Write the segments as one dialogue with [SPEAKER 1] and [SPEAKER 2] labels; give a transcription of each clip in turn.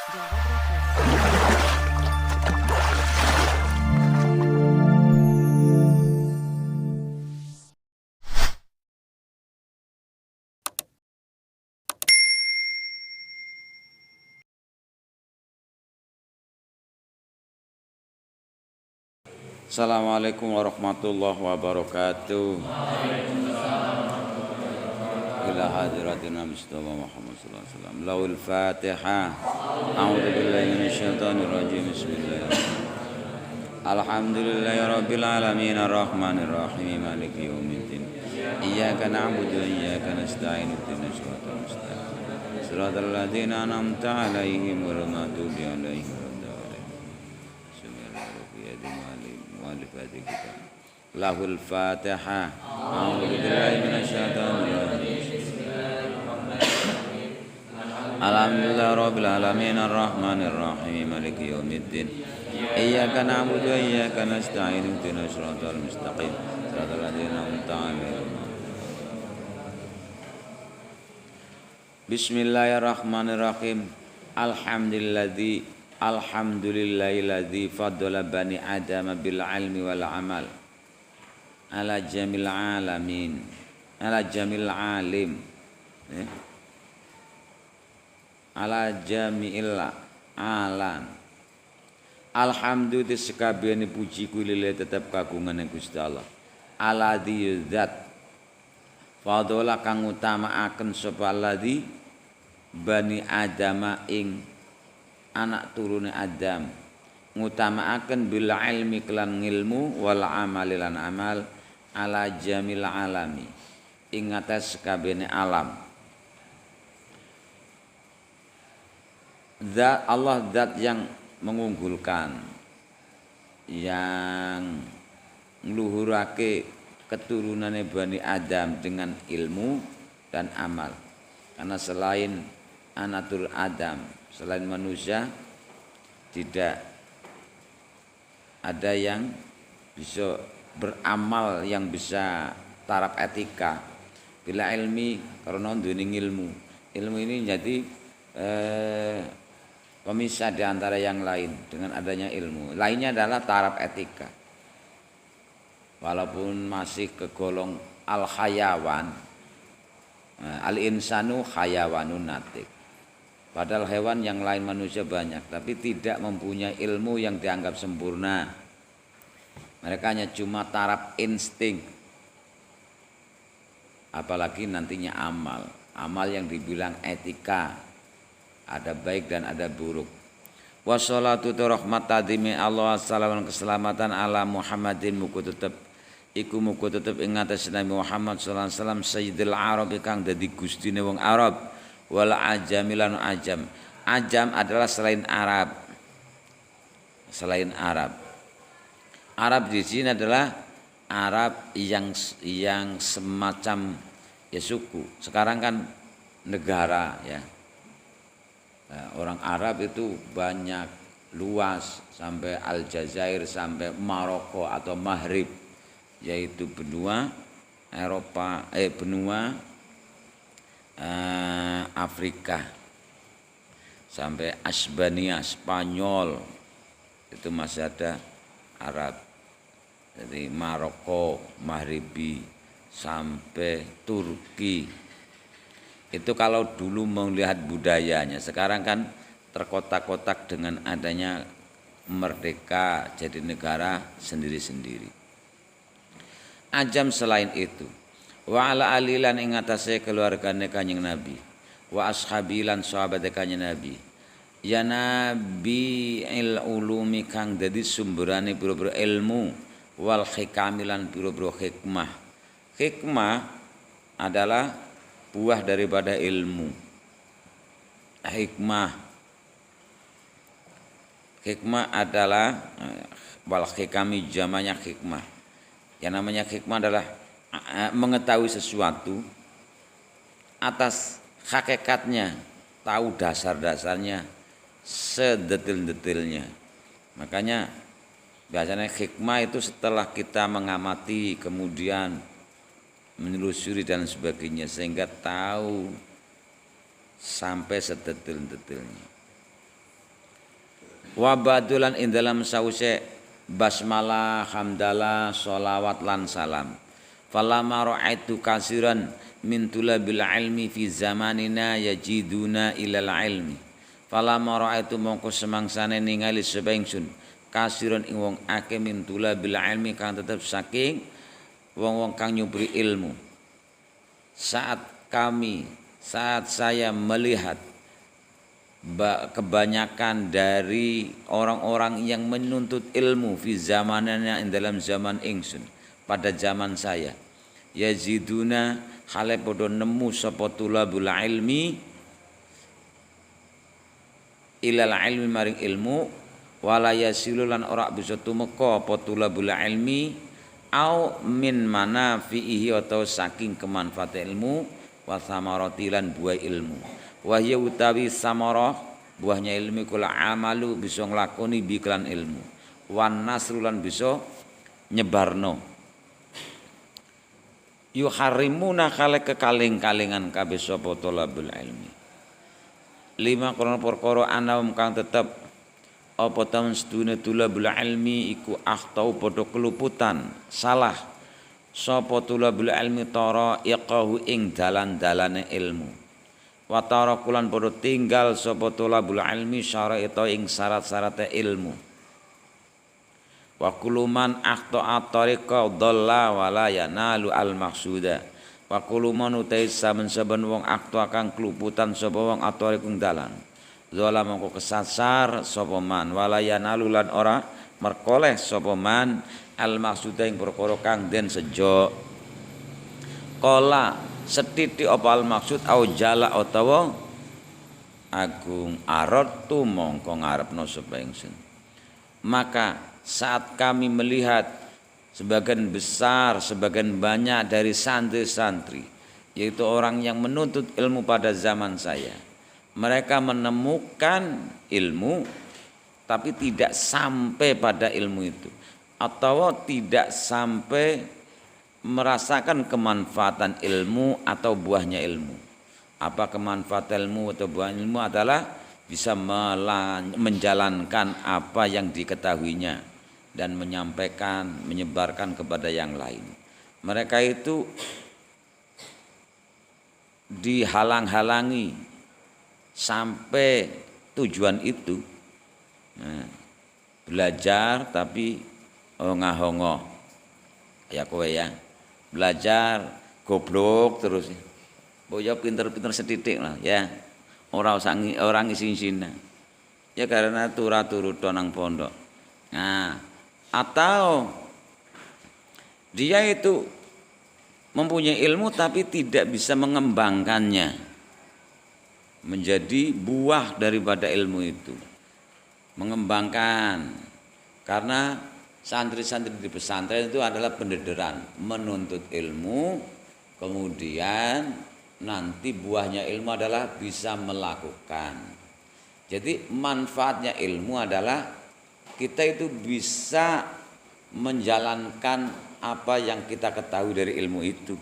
[SPEAKER 1] Jawab Review.
[SPEAKER 2] Assalamualaikum warahmatullahi wabarakatuh. Ila hadiratina Mustafa Muhammad sallallahu alaihi wasallam. Laul Fatihah. A'udzu billahi minasyaitonir rajim. Bismillahirrahmanirrahim. Alhamdulillahirabbil alamin arrahmanir rahim maliki yaumiddin. Iyyaka na'budu wa iyyaka nasta'in ihdinas siratal mustaqim. Siratal ladzina an'amta 'alaihim ghairil maghdubi 'alaihim waladdallin. Lahul Fatihah. A'udzu billahi minasyaitonir rajim. Alhamdulillah rabbil alamin arrahmanir rahim maliki yaumiddin. Iyyaka na'budu wa iyyaka nasta'in ihdinas siratal mustaqim. Siratal ladzina an'amta 'alaihim. Bismillahirrahmanirrahim. Alhamdulillahilladzi faddala bani adama bil ilmi wal amal ala jamil alamin ala jamil alim ala jamil alam. Alhamdulillah sekabehane puji kuwi tetep kagungan Gusti Allah. Alladzi zat fadhala kang utamaaken sapa alladzi bani adama ing anak turune Adam ngutamaaken bil ilmi kelan ngilmu wal amali lan amal ala jamil alami ing atas kabehane alam. Zat Allah zat yang mengunggulkan, yang ngluhurake keturunannya Bani Adam dengan ilmu dan amal. Karena selain anatur Adam, selain manusia tidak ada yang bisa beramal yang bisa taraf etika. Bila ilmi karena duning ilmu. Ilmu ini jadi pemisah di antara yang lain dengan adanya ilmu. Lainnya adalah taraf etika. Walaupun masih kegolong al-hayawan, al-insanu hayawanun natik. Padahal hewan yang lain manusia banyak, tapi tidak mempunyai ilmu yang dianggap sempurna. Mereka hanya cuma taraf insting. Apalagi nantinya amal. Amal yang dibilang etika. Ada baik dan ada buruk. Wassalatu rahmat tadimi Allah assalamualaikum keselamatan ala Muhammadin muku tetep ing atas Nabi Muhammad sallallahu alaihi wasallam sayyidil arab kang dadi gustine wong Arab wal ajamilan ajam. Ajam adalah selain Arab. Selain Arab. Arab di sini adalah Arab yang semacam ya suku. Sekarang kan negara ya. Nah, orang Arab itu banyak luas sampai Aljazair sampai Maroko atau Maghrib, yaitu benua Eropa benua Afrika sampai Asbania Spanyol itu masih ada Arab. Jadi Maroko, Maghribi sampai Turki. Itu kalau dulu melihat budayanya. Sekarang kan terkotak-kotak dengan adanya merdeka jadi negara sendiri-sendiri. Ajam selain itu. Wa ala alilan ing atase keluargane Kanjeng Nabi. Wa ashabilan sahabat Kanjeng Nabi. Ya nabi il ulumi kang dadi sumberane pira-pira ilmu wal hikamilan pira-pira hikmah. Hikmah adalah buah daripada ilmu. Hikmah adalah wal hikami jamanya hikmah. Yang namanya hikmah adalah mengetahui sesuatu atas hakikatnya, tahu dasar-dasarnya, sedetil-detilnya. Makanya biasanya hikmah itu setelah kita mengamati kemudian menelusuri dan sebagainya sehingga tahu sampai sedetil-detilnya. Wa badulan ing dalam sause basmalah, hamdalah, sholawat lan salam. Falamma ra'aitu kasiran min tulabil ilmi fi zamanina yajiduna ilal ilmi. Falamma ra'aitu mongko semangsane ningali sapa ingsun kasiran ing wong akeh min tulabil ilmi kang tetep saking wong-wong kang nyupri ilmu. Saat saya melihat kebanyakan dari orang-orang yang menuntut ilmu fi zamanana dalam zaman ingsun pada zaman saya yaziduna hale padha nemu sapa tulabul ilmi ilal ilmi maring ilmu wala yasilu lan ora bisa tumeka apa tulabul ilmi au min manafihi atau saking kemanfaat ilmu wa samarati lan buah ilmu. Wahya utawi samarah buahnya ilmu kula amalu bisa nglakoni biklan ilmu wan nasrulan bisa nyebarno yuharrimuna khale kekaling-kalingan kabeh sapa talabul ilmi lima krana perkara anam kang tetep apa taun sedune talabul ilmi iku akhtau padha keluputan salah sapa talabul ilmi tara iqahu ing dalan-dalane ilmu wa tarakulan padha tinggal sapa thalabul ilmi syara'ita ing syarat-syarate ilmu wa kuluman akhta'a tariqa dhalla wa la yanalu al maqsuda wa kuluman utai saben-saben wong akhta kang kluputan sapa wong atariqung dalan zala mongko kesasar sapa man wa la yanalu lan ora merkoleh sapa man al maqsuda ing perkara kang den sejo qala setitik apa al maksud au jala utawa agung arad tu mongko ngarepno sapa ingsun. Maka saat kami melihat sebagian besar sebagian banyak dari santri-santri yaitu orang yang menuntut ilmu pada zaman saya, mereka menemukan ilmu tapi tidak sampai pada ilmu itu atau tidak sampai merasakan kemanfaatan ilmu atau buahnya ilmu. Apa kemanfaatan ilmu atau buah ilmu adalah bisa menjalankan apa yang diketahuinya dan menyampaikan, menyebarkan kepada yang lain. Mereka itu dihalang-halangi sampai tujuan itu. Nah, belajar tapi ngahongo ya kowe ya. Belajar goblok terus. Mbok ya pinter-pinter setitik lah ya. Ora usah orang isin-isinan. Ya karena turu nang pondok. Nah, atau dia itu mempunyai ilmu tapi tidak bisa mengembangkannya menjadi buah daripada ilmu itu. Mengembangkan karena santri-santri di pesantren itu adalah pendederan, menuntut ilmu, kemudian nanti buahnya ilmu adalah bisa melakukan. Jadi manfaatnya ilmu adalah kita itu bisa menjalankan apa yang kita ketahui dari ilmu itu.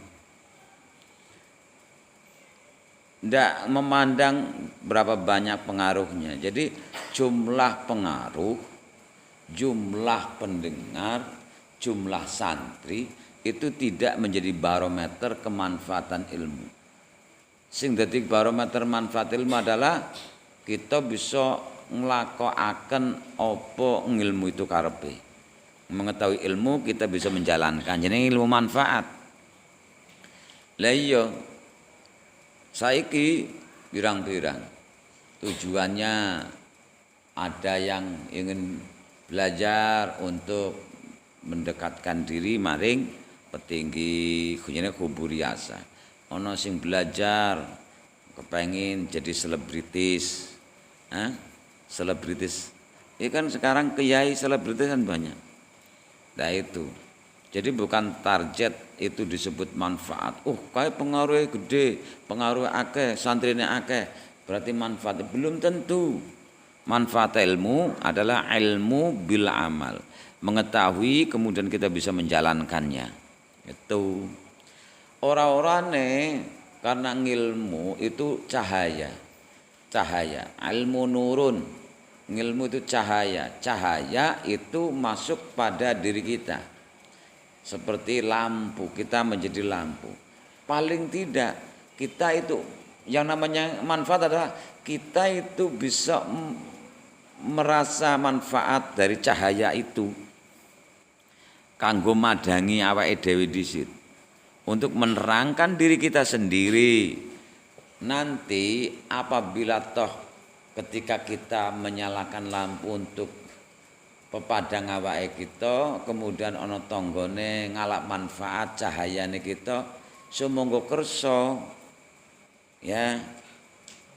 [SPEAKER 2] Tidak memandang berapa banyak pengaruhnya. Jadi jumlah pengaruh, jumlah pendengar, jumlah santri itu tidak menjadi barometer kemanfaatan ilmu. Sing dadi barometer manfaat ilmu adalah kita bisa nglakokaken apa ngilmu itu karepe. Mengetahui ilmu kita bisa menjalankan. Jenenge ilmu manfaat. Lah iya saiki pirang-pirang tujuannya ada yang ingin belajar untuk mendekatkan diri maring petinggi khususnya kuburiasa. Ono sing belajar kepengin jadi selebritis. Selebritis. Ini kan sekarang kiai selebritis kan banyak. Nah itu. Jadi bukan target itu disebut manfaat. Kayak pengaruhnya gede, pengaruhnya akeh, santrinya akeh. Berarti manfaat belum tentu. Manfaat ilmu adalah ilmu bil amal. Mengetahui kemudian kita bisa menjalankannya. Itu. Orang-orangnya karena ilmu itu cahaya. Cahaya, ilmu nurun. Ilmu itu cahaya. Cahaya itu masuk pada diri kita. Seperti lampu, kita menjadi lampu. Paling tidak kita itu yang namanya manfaat adalah kita itu bisa merasa manfaat dari cahaya itu kanggo madangi awake dhewe dhisit untuk menerangkan diri kita sendiri. Nanti apabila toh ketika kita menyalakan lampu untuk pepadang awake kita, kemudian ana tanggane ngalap manfaat cahayane kita, sumangga kersa ya.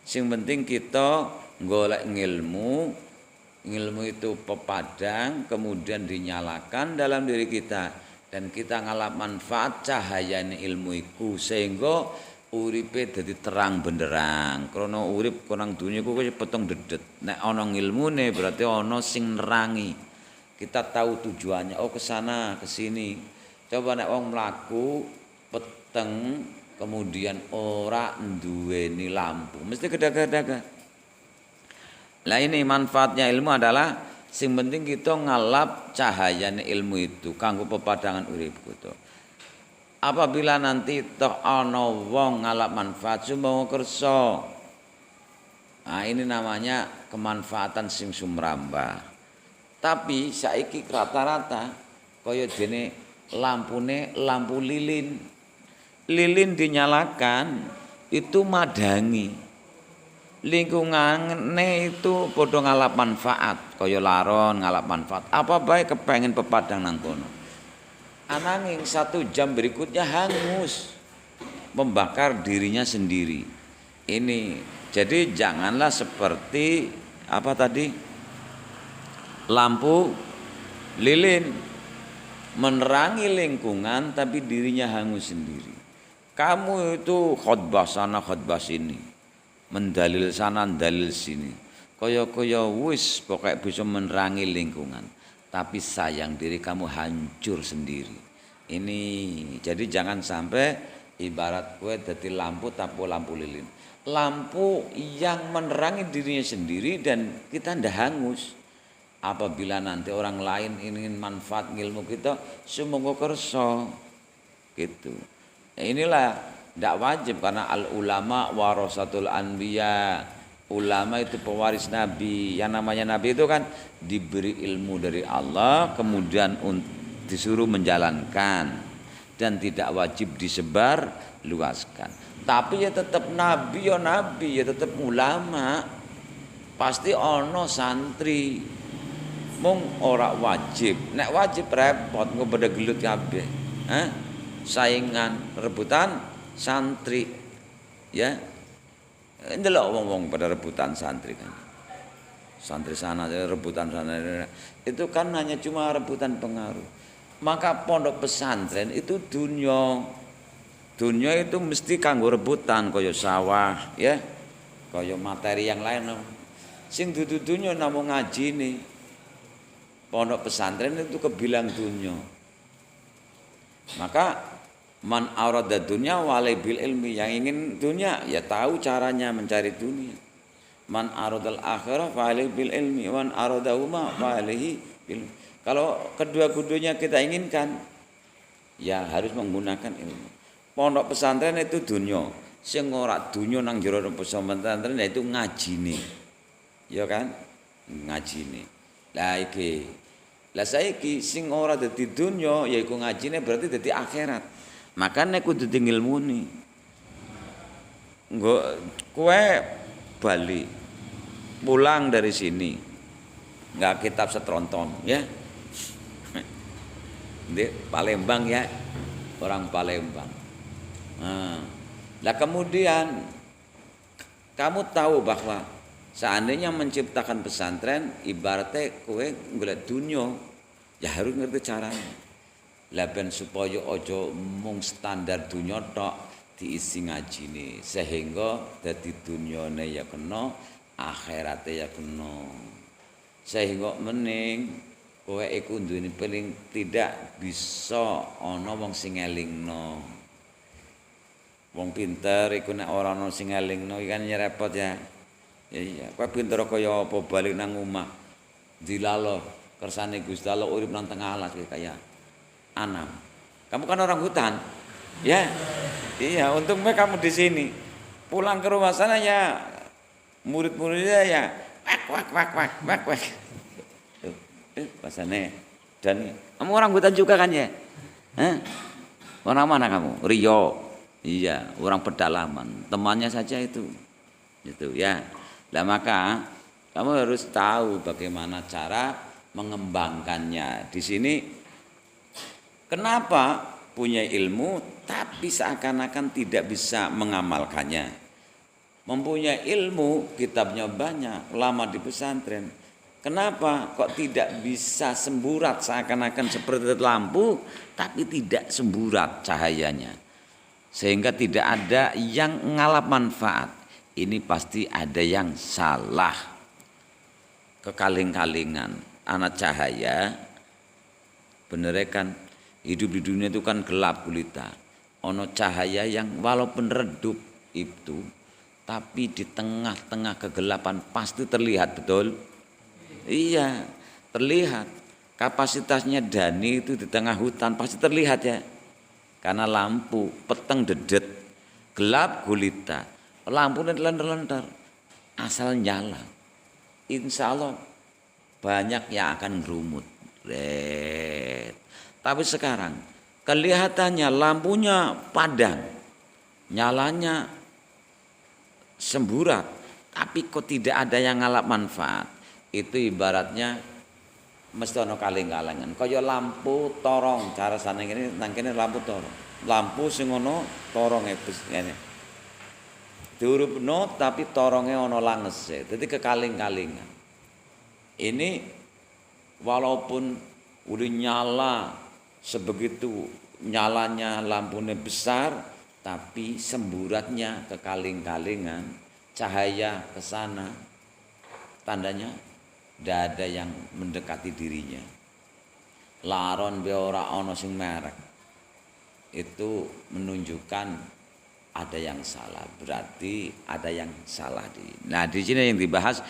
[SPEAKER 2] Sing penting kita golek ilmu itu pepadang kemudian dinyalakan dalam diri kita dan kita ngalap manfaat cahayane ilmu iku sehingga uripe dadi terang benderang. Krana urip konang donya ku wis peteng dedet. Nek ana ilmune berarti ana sing nerangi. Kita tahu tujuannya, oh ke sana, ke sini. Coba nek wong mlaku peteng kemudian ora nduweni lampu, mesti gedag-gedag. Lah ini manfaatnya ilmu adalah sing penting kita ngalap cahayane ilmu itu kanggo pepadangan urip kita. Apabila nanti toh ana wong ngalap manfaat sumbawa kersa. Nah, ini namanya kemanfaatan sing sumrambah. Tapi saiki rata-rata kaya dene lampune lampu lilin. Lilin dinyalakan itu madangi. Lingkungane itu padha ngalap manfaat, kaya laron ngalap manfaat. Apa bae kepengen pepadang nang kono. Ananging 1 jam berikutnya hangus, membakar dirinya sendiri. Ini jadi janganlah seperti apa tadi lampu lilin menerangi lingkungan tapi dirinya hangus sendiri. Kamu itu khotbah sana khotbah sini, mendalil sana dalil sini, kaya wis pokoknya bisa menerangi lingkungan. Tapi sayang diri kamu hancur sendiri. Ini jadi jangan sampai ibarat kue dadi lampu tapi lampu lilin. Lampu yang menerangi dirinya sendiri dan kita ndak hangus. Apabila nanti orang lain ingin manfaat ilmu kita, sumangga kersa gitu. Inilah ndak wajib karena al ulama warasatul anbiya. Ulama itu pewaris Nabi. Yang namanya Nabi itu kan diberi ilmu dari Allah, kemudian disuruh menjalankan dan tidak wajib disebar luaskan. Tapi ya tetap Nabi, ya tetap ulama. Pasti ono santri. Mung ora wajib. Nek wajib repot engko pada gelut kabeh. Saingan rebutan santri. Ya. Ndelok wong-wong pada rebutan santri kan. Santri sana rebutan sana. Itu kan hanya cuma rebutan pengaruh. Maka pondok pesantren itu dunya. Dunya itu mesti kanggo rebutan kaya sawah, ya. Kaya materi yang lain. Sing dudu dunya namung ngajine. Pondok pesantren itu kebilang dunya. Maka man arada dunya walai bil ilmi, yang ingin dunia ya tahu caranya mencari dunia. Man aradal akhirah walai bil ilmi, man aradahuma walaihi bil. Kalau kedua-keduanya kita inginkan ya harus menggunakan ilmu. Pondok pesantren itu dunia. Sing ora dunya nang jero pesantren itu ngajine. Ya kan? Ngajine. Lah iki. Lah saiki sing ora dadi dunya yaiku ngajine berarti dadi akhirat. Makanya kudu ngilmuni. Nggo kowe bali pulang dari sini. Enggak kitab setronton ya. Di Palembang ya. Orang Palembang. Nah, kemudian kamu tahu bahwa seandainya menciptakan pesantren ibaratnya kowe golek dunya ya harus ngerti caranya. Laben supaya aja mung standar dunya tok diisi ngajine sehingga dadi dunyane ya kena akhirate ya kena sehingga mening kowe iku duweni paling tidak bisa ana wong sing elingno. Wong pinter iku nek ora ana sing elingno kan repot ya. Iya, kowe pinter kaya apa balik nang omah dilalo kersane Gusti Allah urip nang tengah alas kaya Anam. Kamu kan orang hutan. Ya. Iya, untungnya kamu di sini. Pulang ke rumah sana ya murid-muridnya ya wak. Bahasane dan kamu orang hutan juga kan ya? Hah? Orang mana kamu? Rio. Iya, orang pedalaman. Temannya saja itu. Itu ya. Nah maka kamu harus tahu bagaimana cara mengembangkannya. Di sini kenapa punya ilmu tapi seakan-akan tidak bisa mengamalkannya. Mempunyai ilmu, kitabnya banyak, lama di pesantren. Kenapa kok tidak bisa semburat seakan-akan seperti lampu tapi tidak semburat cahayanya. Sehingga tidak ada yang ngalap manfaat. Ini pasti ada yang salah. Kekaling-kalingan anak cahaya bener kan hidup di dunia itu kan gelap gulita. Ono cahaya yang walaupun redup itu tapi di tengah-tengah kegelapan pasti terlihat, betul? Iya, terlihat. Kapasitasnya Dani itu di tengah hutan pasti terlihat ya. Karena lampu, peteng dedet, gelap gulita. Lampu lentar-lentar, asal nyala. Insya Allah banyak yang akan ngerumut. Tapi sekarang kelihatannya lampunya padam, nyalanya semburat, tapi kok tidak ada yang ngalap manfaat. Itu ibaratnya mesti ono kaling-kalengan. Kaya lampu torong, cara sana ini nang kene lampu torong. Lampu sing ono toronge ngene. Diurupno tapi toronge ono langese. Dadi kekaling-kalingan. Ini walaupun udah nyala sebegitu nyalanya lampunya besar tapi semburatnya kekaling-kalingan, cahaya ke sana. Tandanya tidak ada yang mendekati dirinya. Laron be ora ana sing merek. Itu menunjukkan ada yang salah, berarti ada yang salah Nah, di sini yang dibahas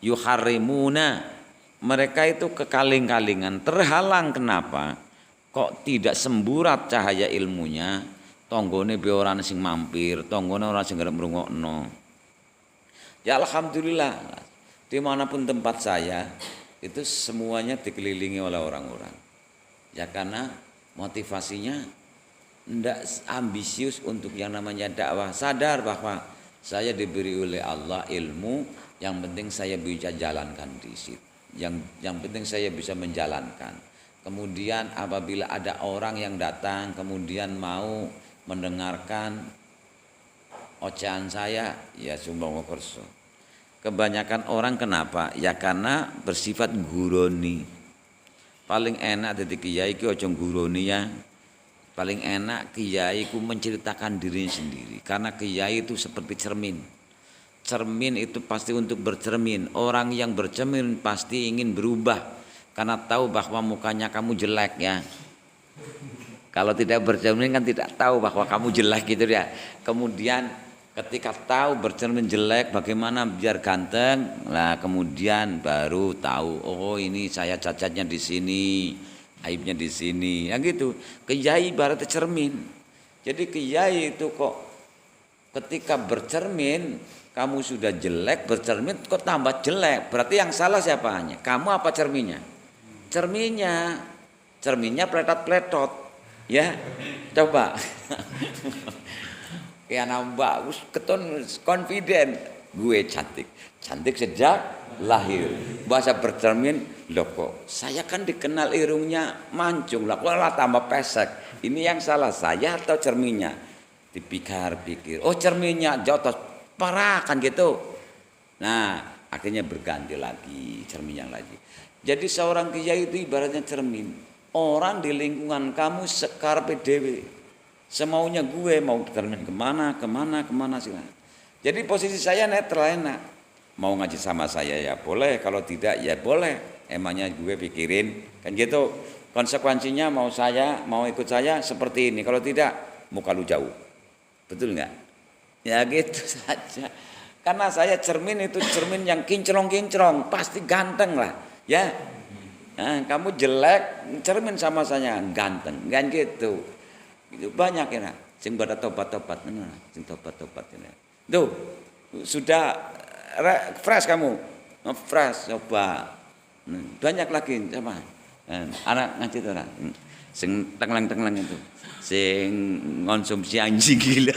[SPEAKER 2] yuharrimuna. Mereka itu kekaling-kalingan, terhalang kenapa? Kok tidak semburat cahaya ilmunya? Tonggone be ora sing mampir, tonggone ora sing arep ngrungokno. Ya alhamdulillah. Dimanapun tempat saya itu semuanya dikelilingi oleh orang-orang. Ya karena motivasinya tidak ambisius untuk yang namanya dakwah. Sadar bahwa saya diberi oleh Allah ilmu, yang penting saya bisa jalankan di situ. Yang penting saya bisa menjalankan. Kemudian apabila ada orang yang datang kemudian mau mendengarkan ocehan saya, ya sumbango kerso. Kebanyakan orang kenapa? Ya karena bersifat guroni. Paling enak dadi kiai iki aja guroni ya. Paling enak kiai ku menceritakan dirinya sendiri. Karena kiai itu seperti cermin. Cermin itu pasti untuk bercermin. Orang yang bercermin pasti ingin berubah. Karena tahu bahwa mukanya kamu jelek ya. Kalau tidak bercermin kan tidak tahu bahwa kamu jelek gitu ya. Kemudian ketika tahu bercermin jelek bagaimana biar ganteng. Nah kemudian baru tahu oh ini saya cacatnya di sini. Aibnya di sini, ya gitu. Kiai ibaratnya cermin. Jadi kiai itu kok ketika bercermin, kamu sudah jelek, bercermin kok tambah jelek. Berarti yang salah siapanya? Kamu apa cerminnya? Cerminnya. Cerminnya pletot-pletot. Ya, coba. Ya nambah, keton confident. Gue cantik. Cantik sejak lahir. Bahasa bercermin, loh kok saya kan dikenal irungnya mancung lah, kok tambah pesek. Ini yang salah saya atau cerminnya? Dipikir-pikir, oh cerminnya jotos parah kan gitu. Nah akhirnya berganti lagi cerminnya lagi. Jadi seorang kiai itu ibaratnya cermin. Orang di lingkungan kamu sekarpe dewe, semaunya gue mau cermin kemana sih. Jadi posisi saya netral enak. Mau ngaji sama saya ya boleh, kalau tidak ya boleh. Emangnya gue pikirin kan gitu. Konsekuensinya mau ikut saya seperti ini. Kalau tidak muka lu jauh. Betul nggak? Ya gitu saja. Karena saya cermin itu cermin yang kinclong-kinclong, pasti ganteng lah, ya. Nah, kamu jelek, cermin sama saya ganteng, kan gitu. Itu banyak ya, sing pada tobat-tobat, sing tobat-tobat ini. Tuh, sudah fresh kamu, fresh coba. Banyak lagi sama. Anak ngaji tuh orang, sing tenglang-tenglang itu, sing konsumsi anjing gila.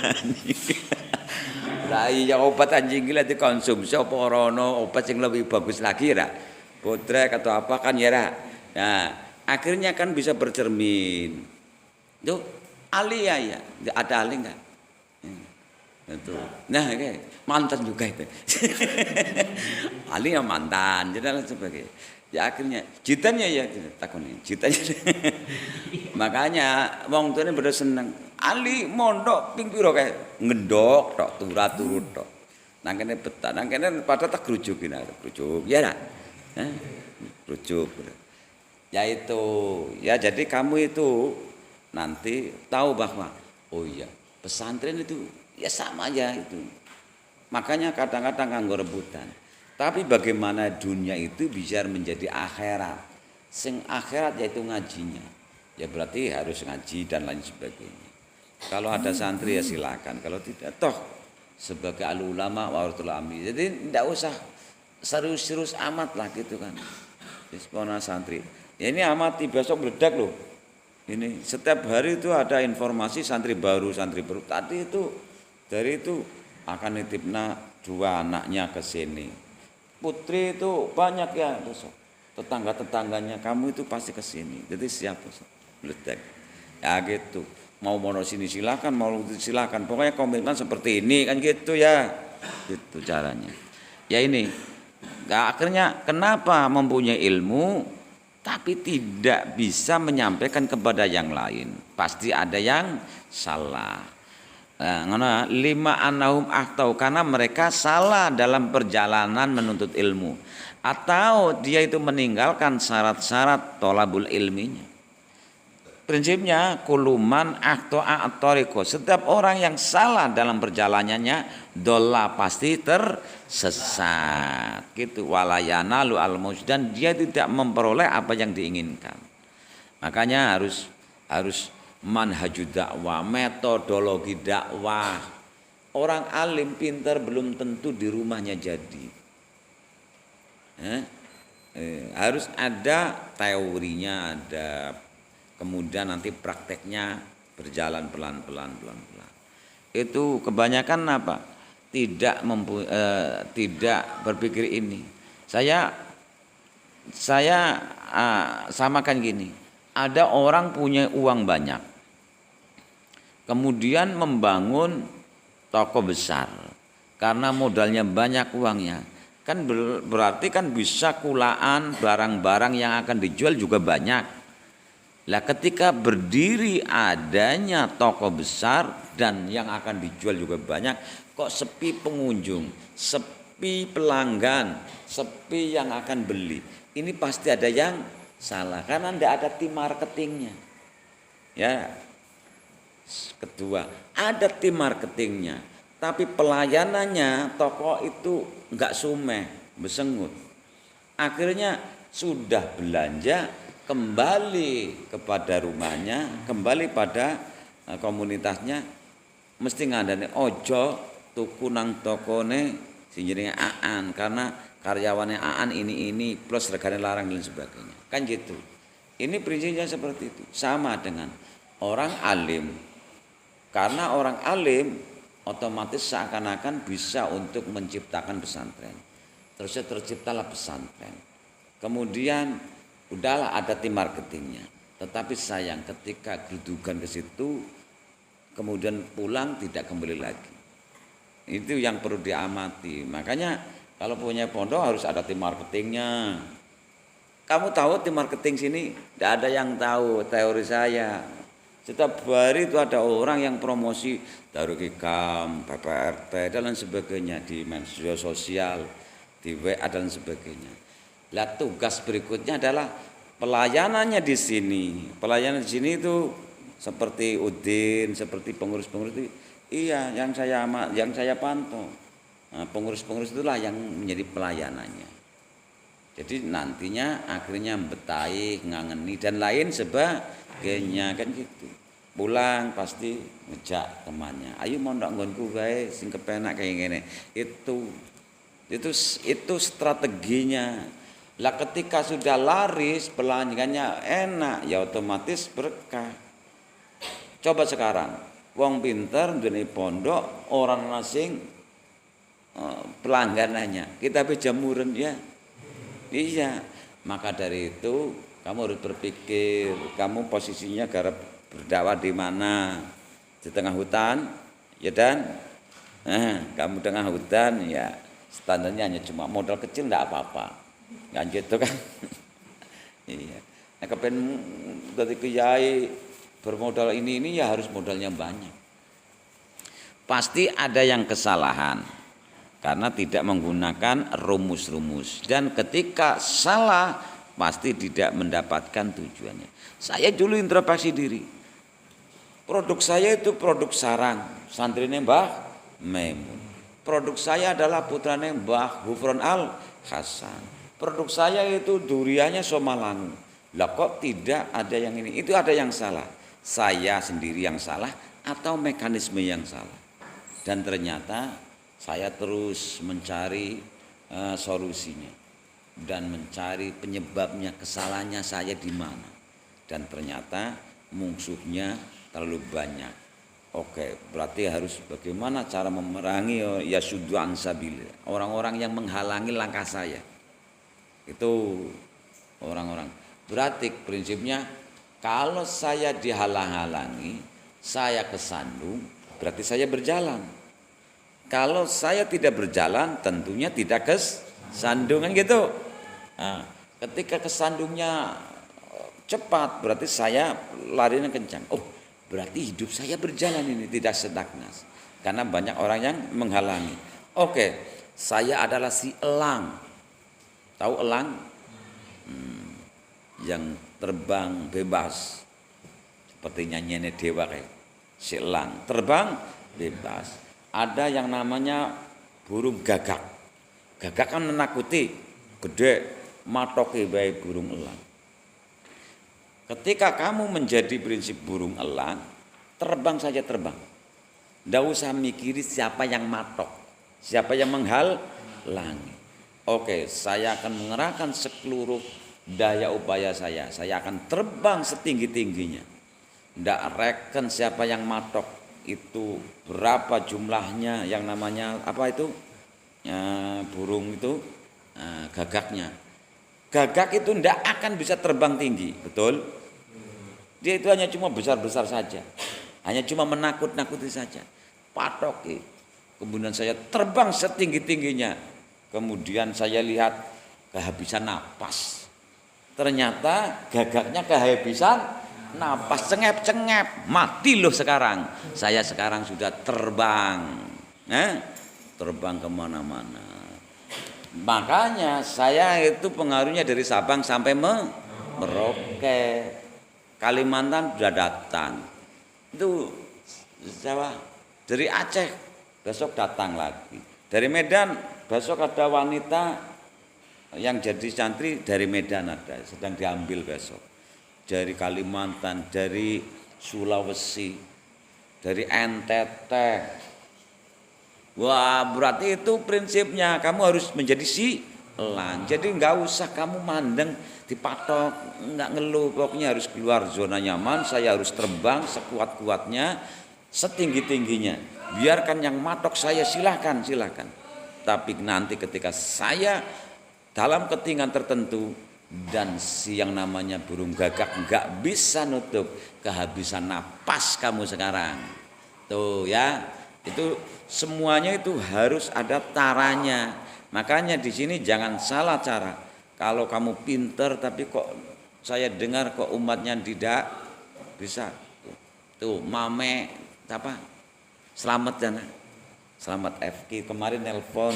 [SPEAKER 2] Lah iya obat anjing gila dikonsumsi apa orono obat yang lebih bagus lagi ya. Bodrek atau apa kan ya. Nah, akhirnya kan bisa bercermin. Tuh ahli ya, ada ahli enggak? Itu. Nah, kayak mantan juga itu. ahli yang mantan, jadi lain sebagainya. Ya akhirnya jitannya ya takoni, jitannya. Makanya wong tuane pada seneng. Ali mondok ping pira kae ngendok tok turut tok. Nang kene betah, nang kene pada tak grujukin aku, grujuk ya ra. Grujuk. Ya itu, ya jadi kamu itu nanti tahu bahwa oh iya, pesantren itu ya sama aja itu. Makanya kadang-kadang nganggo rebutan. Tapi bagaimana dunia itu bisa menjadi akhirat? Sing akhirat yaitu ngajinya. Ya berarti harus ngaji dan lain sebagainya. Kalau ada santri ya silakan. Kalau tidak toh sebagai ulama waratul amri. Jadi tidak usah serius-serius amat lah gitu kan. Dispona santri. Ya ini amati besok meledak loh. Ini setiap hari itu ada informasi santri baru. Tadi itu dari itu akan nitipna 2 anaknya ke sini. Putri itu banyak ya besok. Tetangga-tetangganya kamu itu pasti ke sini. Jadi siap besok. Meledak. Ya gitu. Mau sini silakan, mau silakan. Pokoknya komitmen seperti ini kan gitu ya. Gitu caranya. Ya ini. Akhirnya kenapa mempunyai ilmu tapi tidak bisa menyampaikan kepada yang lain? Pasti ada yang salah. Nah, 5 annahum ahtau karena mereka salah dalam perjalanan menuntut ilmu atau dia itu meninggalkan syarat-syarat tolabul ilminya. Prinsipnya kuluman ahto'a at-tariqo. Setiap orang yang salah dalam perjalanannya dolla pasti tersesat. Gitu walayana lu al-mus dan dia tidak memperoleh apa yang diinginkan. Makanya harus manhajud dakwah, metodologi dakwah. Orang alim pintar belum tentu di rumahnya jadi. Harus ada teorinya, ada kemudian nanti prakteknya berjalan pelan-pelan. Itu kebanyakan apa? Tidak berpikir ini. Saya samakan gini. Ada orang punya uang banyak. Kemudian membangun toko besar karena modalnya banyak uangnya kan berarti kan bisa kulaan barang-barang yang akan dijual juga banyak. Lah ketika berdiri adanya toko besar dan yang akan dijual juga banyak kok sepi pengunjung, sepi pelanggan, sepi yang akan beli. Ini pasti ada yang salah karena tidak ada tim marketingnya. Ya. Kedua, ada tim marketingnya, tapi pelayanannya toko itu enggak sumeh, besengut. Akhirnya sudah belanja kembali kepada rumahnya, kembali pada komunitasnya, mesti ngandani ojo tuku nang tokone sing jenenge Aan karena karyawannya Aan ini plus regane larang dan sebagainya. Kan gitu. Ini prinsipnya seperti itu. Sama dengan orang alim. Karena orang alim otomatis seakan-akan bisa untuk menciptakan pesantren. Terusnya terciptalah pesantren. Kemudian udahlah ada tim marketingnya. Tetapi sayang ketika gedugan ke situ kemudian pulang tidak kembali lagi. Itu yang perlu diamati. Makanya kalau punya pondok harus ada tim marketingnya. Kamu tahu tim marketing sini? Tidak ada yang tahu teori saya. Setiap hari itu ada orang yang promosi Darul Hikam, PPRT dan lain sebagainya di media sosial, di WA dan sebagainya. Lah tugas berikutnya adalah pelayanannya di sini. Pelayanan di sini itu seperti Udin, seperti pengurus-pengurus itu, iya yang saya pantau. pengurus-pengurus itulah yang menjadi pelayanannya. Jadi nantinya akhirnya betaih, ngangeni dan lain sebagainya kan gitu. Pulang pasti ngejak temannya, ayo mondok nggonku wae sing kepenak kayak gini. Itu strateginya. Lah ketika sudah laris, pelanggannya enak, ya otomatis berkah. Coba sekarang, wong pinter duwe pondok, orang asing pelangganannya, kita bisa murun ya. Iya, maka dari itu kamu harus berpikir, kamu posisinya garap berdakwah di mana? Di tengah hutan, ya dan kamu tengah hutan ya standarnya hanya cuma modal kecil enggak apa-apa. Kan gitu kan. Iya. Nah, kepen dari kiai bermodal ini ya harus modalnya banyak. Pasti ada yang kesalahan karena tidak menggunakan rumus-rumus, dan ketika salah pasti tidak mendapatkan tujuannya. Saya dulu introspeksi diri. Produk saya itu produk sarang, santrine Mbah Maimun. Produk saya adalah putrane Mbah Ghufron Al Hasan. Produk saya itu duriannya Somalangu. Lah kok tidak ada yang ini? Itu ada yang salah. Saya sendiri yang salah atau mekanisme yang salah? Dan ternyata saya terus mencari solusinya dan mencari penyebabnya, kesalahannya saya di mana. Dan ternyata musuhnya terlalu banyak. Oke, berarti harus bagaimana cara memerangi ya suddu ansabil, orang-orang yang menghalangi langkah saya. Itu orang-orang. Berarti prinsipnya kalau saya dihalang-halangi, saya kesandung, berarti saya berjalan. Kalau saya tidak berjalan, tentunya tidak kesandungan gitu. Nah, ketika kesandungnya cepat, berarti saya larinya kencang. Oh, berarti hidup saya berjalan ini, tidak stagnan. Karena banyak orang yang menghalangi. Oke, saya adalah si elang. Tahu elang? Yang terbang bebas. Seperti nyanyiannya Dewa kayak. Si elang, terbang bebas. Ada yang namanya burung gagak. Gagak kan menakuti, gede, matoke bae burung elang. Ketika kamu menjadi prinsip burung elang, terbang saja terbang. Nggak usah mikiri siapa yang matok, siapa yang menghalangi. Oke, saya akan mengerahkan seluruh daya upaya saya. Saya akan terbang setinggi-tingginya. Nggak reken siapa yang matok. Itu berapa jumlahnya yang namanya apa itu burung itu gagaknya. Gagak itu tidak akan bisa terbang tinggi, betul? Dia itu hanya cuma besar-besar saja, hanya cuma menakut-nakuti saja. Patok, kemudian saya terbang setinggi-tingginya, kemudian saya lihat kehabisan napas. Ternyata gagaknya kehabisan napas, cengep-cengep, mati loh sekarang. Saya sekarang sudah terbang, terbang kemana-mana. Makanya saya itu pengaruhnya dari Sabang sampai Merauke, Kalimantan sudah datang. Itu Jawa, dari Aceh besok datang lagi. Dari Medan besok ada wanita yang jadi santri dari Medan ada, sedang diambil besok. Dari Kalimantan, dari Sulawesi, dari NTT. Wah, berarti itu prinsipnya kamu harus menjadi si elang. Jadi nggak usah kamu mandeng dipatok, nggak ngeluh, pokoknya harus keluar zona nyaman. Saya harus terbang sekuat-kuatnya, setinggi-tingginya. Biarkan yang matok saya, silahkan. Tapi nanti ketika saya dalam ketinggian tertentu, dan si yang namanya burung gagak nggak bisa nutup, kehabisan napas kamu sekarang. Tuh ya, itu semuanya itu harus ada caranya. Makanya di sini jangan salah cara. Kalau kamu pinter tapi kok saya dengar kok umatnya tidak bisa. Tuh Mame apa? Selamat Jana. Selamat FK kemarin nelpon,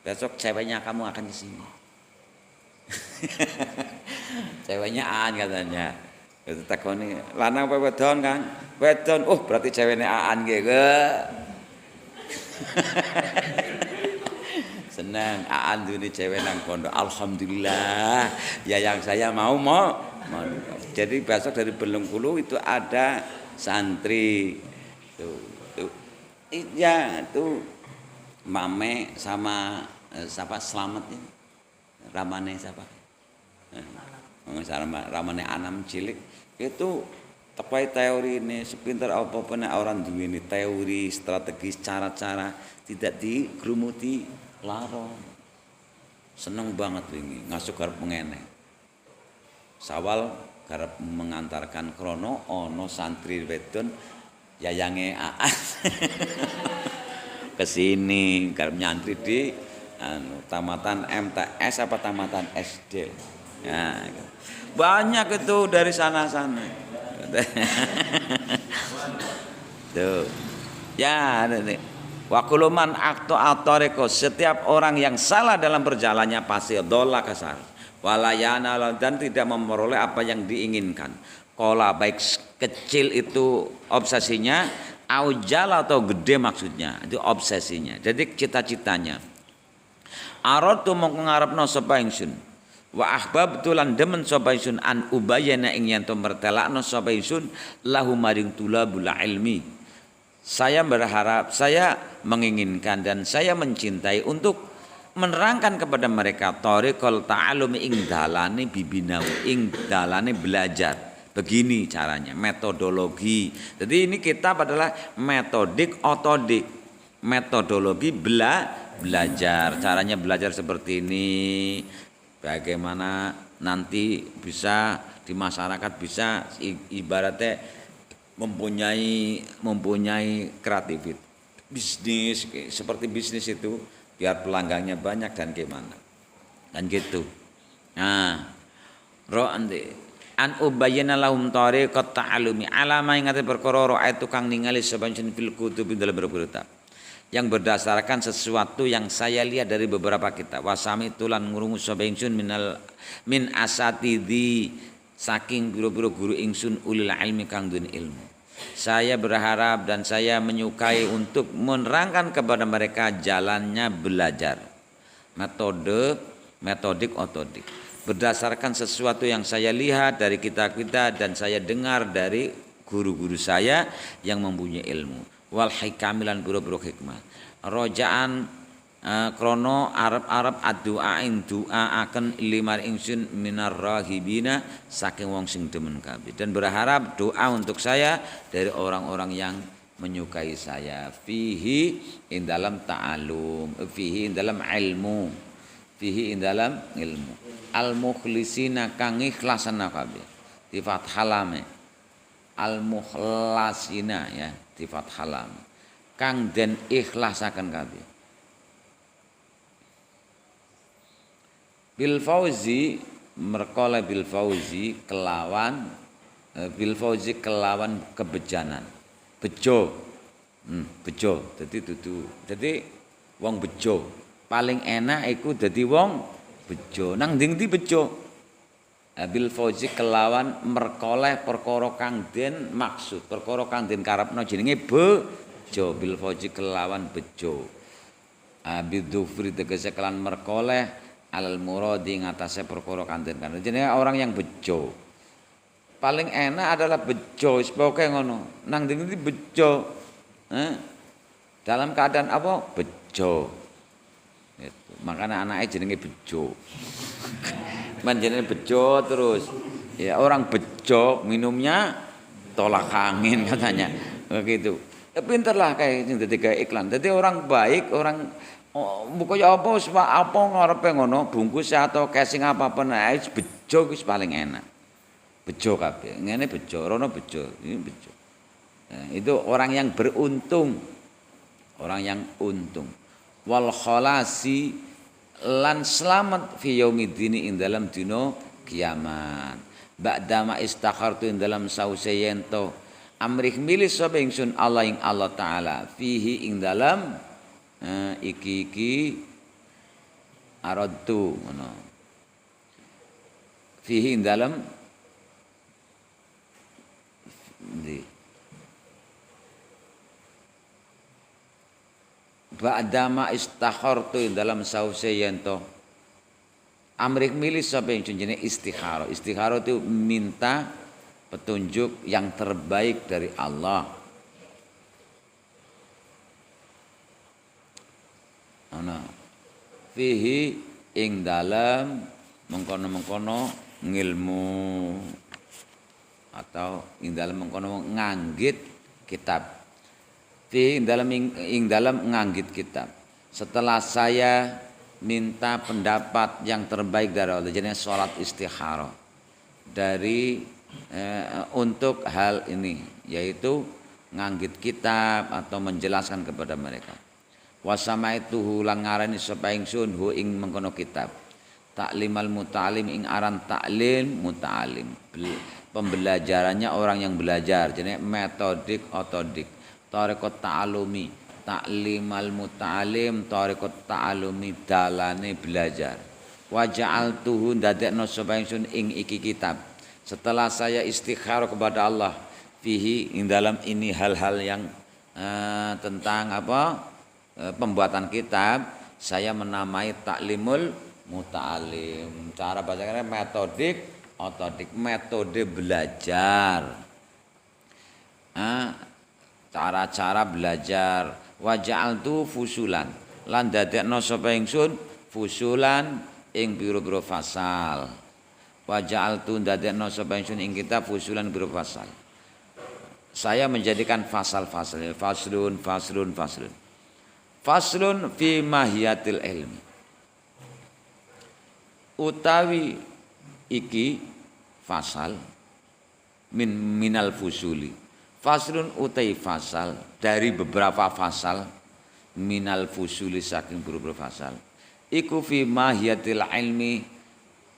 [SPEAKER 2] besok ceweknya kamu akan ke sini. Ceweknya Aan katanya. Itu takoni, lanang apa wedon, Kang? Wedon. Oh, berarti ceweknya Aan gitu. seneng aan duwe cewek nang pondok. Alhamdulillah. Ya yang saya mau. Jadi besok dari Bengkulu itu ada santri. Tuh. Iya, tuh Mame sama siapa Slamet ini. Ramane siapa? Ramane Anam cilik itu tepai teori ini sepintar apa-apa nek orang duwe ini teori strategis cara-cara tidak digrumuti larang. Seneng banget wingi ngasuk arep ngene. Sawal karep mengantarkan krono ono santri wedon yayange Aan ke sini karep nyantri di tamatan MTS apa tamatan SD. Ya, banyak itu dari sana-sana. Tuh. Ya, ini. Wa kuluman aktu atoreko, setiap orang yang salah dalam berjalannya pasti dola kasar. Walayana dan tidak memperoleh apa yang diinginkan. Kola baik kecil itu obsesinya, aujal atau gede maksudnya, itu obsesinya. Jadi cita-citanya. Aratu mongko ngarepno sapa ingsun. Wa ahbabtu lan demen sapa ingsun an ubayana ing yen to mertelakno sapa ingsun lahu maring tulabul ilmi. Saya berharap, saya menginginkan dan saya mencintai untuk menerangkan kepada mereka tariqal ta'allum ing dalane bibinau ing dalane belajar. Begini caranya, metodologi. Jadi ini kitab adalah metodik otodik. Metodologi belajar. Caranya belajar seperti ini. Bagaimana nanti bisa di masyarakat bisa ibaratnya mempunyai kreativitas bisnis seperti bisnis itu biar pelanggannya banyak dan gimana dan gitu. Nah, an ubayyana lahum tariqat ta'allumi alama ing ate perkara itu kang ningali sabanjun fil kutub dalam beberapa kitab yang berdasarkan sesuatu yang saya lihat dari beberapa kitab. Wasami tulan ngurungu sapa ingsun min asatidhi saking biro-biro guru ingsun ulil ilmi kang duwe ilmu. Saya berharap dan saya menyukai untuk menerangkan kepada mereka jalannya belajar. Metodik otodik. Berdasarkan sesuatu yang saya lihat dari kitab-kitab dan saya dengar dari guru-guru saya yang mempunyai ilmu. Wal hikamilan biro-biro hikmah rojaan krono arab addu'ain doa akan limar ingsun minar rahibina saking wong sing demen kabeh dan berharap doa untuk saya dari orang-orang yang menyukai saya fihi in dalam ta'alum fihi in dalam ilmu fihi in dalam ilmu al mukhlisina kang ikhlasana kabeh di fathalame al mukhlasina ya di fathalam kang den ikhlasaken kabeh bil fauzi merkola bil fauzi kelawan kebejanan bejo dadi wong bejo paling enak iku dadi wong bejo nang ndi bejo bil fauzi kelawan merkoleh perkara kang den maksud perkara kang den karepno jenenge bejo bil fauzi kelawan bejo bidufri tegese kelan merkoleh alal muradi ngatasé perkara kang den karepno jenenge orang yang bejo paling enak adalah bejo wis pokoke ngono nang ndi bejo dalam keadaan apa bejo itu makanya anaknya jenenge bejo manjenenge bejo terus ya orang bejo minumnya tolak angin katanya begitu ya pinterlah kayak sing dadi gawe iklan dadi orang baik orang pokoknya apa ngarepe ngono bungkus atau casing apa-apa ae bejo wis paling enak bejo kabeh ngene bejo rono bejo ini bejo nah, itu orang yang beruntung orang yang untung wal khalasi lan selamat fi yaumiddini ing dalam dina kiamat ba'dama istakhartu ing dalam sause yento amrih milih sapa ingsun Allah ing Allah taala fihi ing dalam iki aradtu ngono fihi ing dalam ba'dama istakhartu dalam sause yen to amrik milih sapa ingsun jenenge istikharah. Istikharah itu minta petunjuk yang terbaik dari Allah. Ana fihi ing dalam mengkono-mengkono ngilmu atau ing dalam mengkono nganggit kitab. Fihi ing dalam nganggit kitab. Setelah saya minta pendapat yang terbaik dari Allah, jadi sholat istikharah dari untuk hal ini, yaitu nganggit kitab atau menjelaskan kepada mereka. Wasama itu lan ngarani sapa ingsun hu ing mengkono kitab. Taklimal muta'alim ing aran taklim muta'alim. Pembelajarannya orang yang belajar, jadi metodik otodik. Tariqat ta'alumi. Taklimal muta'alim tariqat ta'alumi dalane belajar. Wa ja'altuhu ndadekno sapa ingsun ing iki kitab. Setelah saya istikharah kepada Allah fihi ing dalam ini hal-hal yang tentang pembuatan kitab, saya menamai taklimul muta'alim. Cara bacanya metodik otodik, metode belajar. Cara-cara belajar. Wa ja'altu fusulan lan dadekno sapa ingsun fusulan ing pira-pira fasal. Wa ja'altu dadekno sapa ingsun ing kitab fusulan pira fasal. Saya menjadikan fasal-fasal, faslun fi mahiyatil ilmi. Utawi iki fasal minal fusuli. Faslun utai fasal dari beberapa fasal minal fusuli saking beberapa fasal. Iku fi mahiyatil ilmi,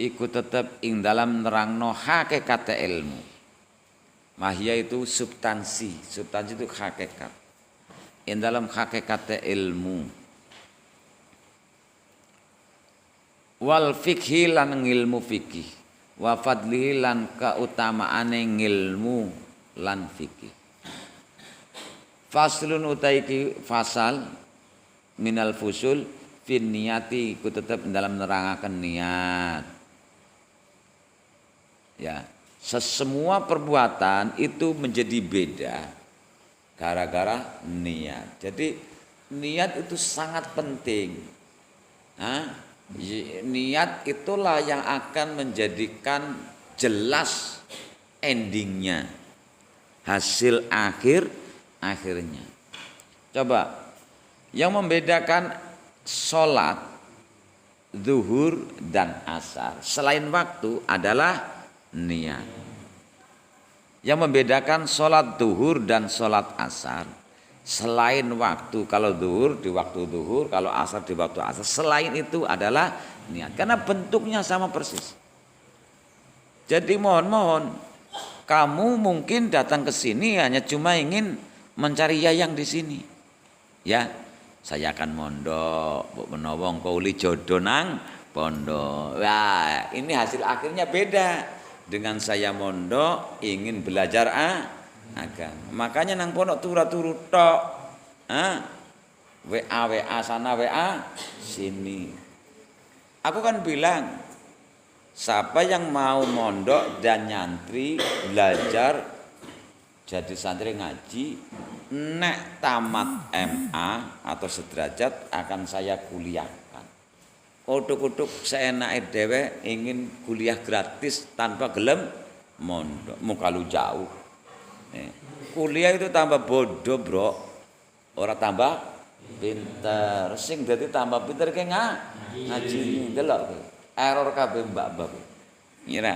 [SPEAKER 2] iku tetap ing dalam nerangno hakikat ilmu. Mahiyah itu substansi itu hakikat. Ing dalam hakikat ilmu. Wal fikhi lan ngilmu fikih. Wa fadlihi lan kautamaane ngilmu lan fikih. Faslun utaiki fasal minal fusul fin niyati ku tetap dalam nerangaken niat. Ya, sesemua perbuatan itu menjadi beda gara-gara niat. Jadi niat itu sangat penting. Niat itulah yang akan menjadikan jelas endingnya, hasil akhirnya. Coba yang membedakan sholat zuhur dan asar selain waktu adalah niat. Yang membedakan sholat zuhur dan sholat asar selain waktu, kalau zuhur di waktu zuhur, kalau asar di waktu asar, selain itu adalah niat, karena bentuknya sama persis. Jadi mohon kamu mungkin datang ke sini hanya cuma ingin mencari yayang di sini. Ya, saya akan mondok, mbok menawa engko uli jodoh nang pondok. Wah, ini hasil akhirnya beda dengan saya mondok ingin belajar agama. Makanya nang pondok turu-turu tok. WA sana WA sini. Aku kan bilang, siapa yang mau mondok dan nyantri belajar jadi santri ngaji, nek tamat MA atau sederajat akan saya kuliahkan. Utuk-utuk seenake dhewe ingin kuliah gratis tanpa gelem mondok, muka lu jauh. Kuliah itu tambah bodoh, Bro. Ora tambah pinter. Sing dadi tambah pinter ki ngaji. Delok error kabeh mbak-mbak. Ngira.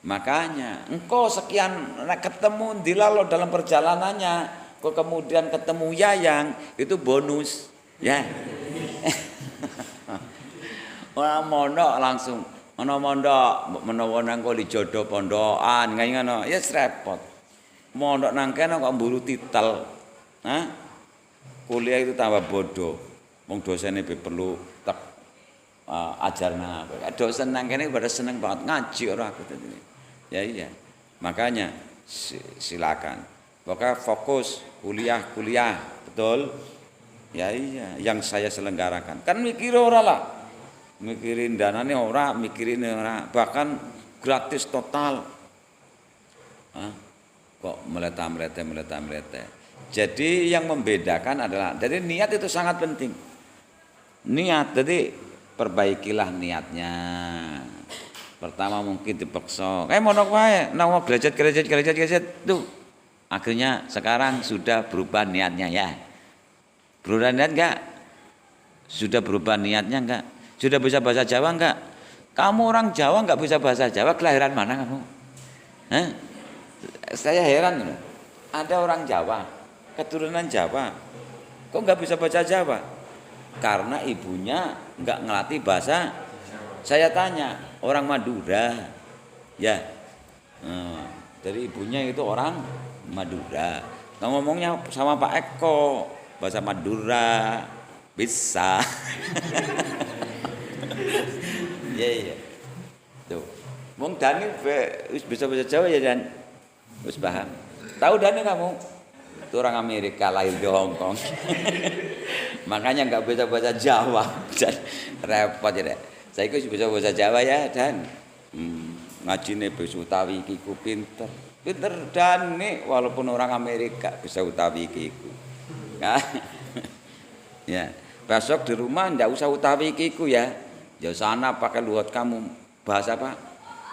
[SPEAKER 2] Makanya engkau sekian ketemu dilalo dalam perjalanannya, kok kemudian ketemu yayang, itu bonus ya. Orang mondok langsung mondok menawa nang kok dijodoh pondokan kaya ngono ya repot. Mondok nang kene kok mburu titel. Kuliah itu tambah bodoh. Wong dosene perlu tak ajarna. Dosen nang kene pada seneng banget ngaji ora aku tadi. Ya iya. Makanya silakan. Pokoknya fokus kuliah, betul? Ya iya, yang saya selenggarakan. Kan mikir ora lah. Mikirin danane ora, mikirin ora, bahkan gratis total. Hah? Kok melete. Jadi yang membedakan adalah, jadi niat itu sangat penting. Niat, jadi perbaikilah niatnya. Pertama mungkin dipaksa, monok wae, nang gerejet tuh. Akhirnya sekarang sudah berubah niatnya ya. Berubah niat enggak? Sudah berubah niatnya enggak? Sudah bisa bahasa Jawa enggak? Kamu orang Jawa enggak bisa bahasa Jawa, kelahiran mana kamu? Hah? Saya heran loh. Ada orang Jawa, keturunan Jawa, kok enggak bisa bahasa Jawa? Karena ibunya enggak ngelatih bahasa. Saya tanya, orang Madura, ya, dari ibunya itu orang Madura. Nah, ngomongnya sama Pak Eko, bahasa Madura, bisa. Iya. Tuh, Wong Dani bisa bahasa Jawa ya Dan, wis paham. Tahu Dani kamu? Itu orang Amerika, lahir di Hong Kong. Makanya nggak bisa bahasa Jawa, repot ya deh. Saya itu bisa bahasa Jawa ya Dan. Ngajine bisa utawi iku pinter Dan nih walaupun orang Amerika bisa utawi iku. Nah, ya besok di rumah ndak usah utawi iku ya. Ya sana pakai lugat kamu bahasa apa?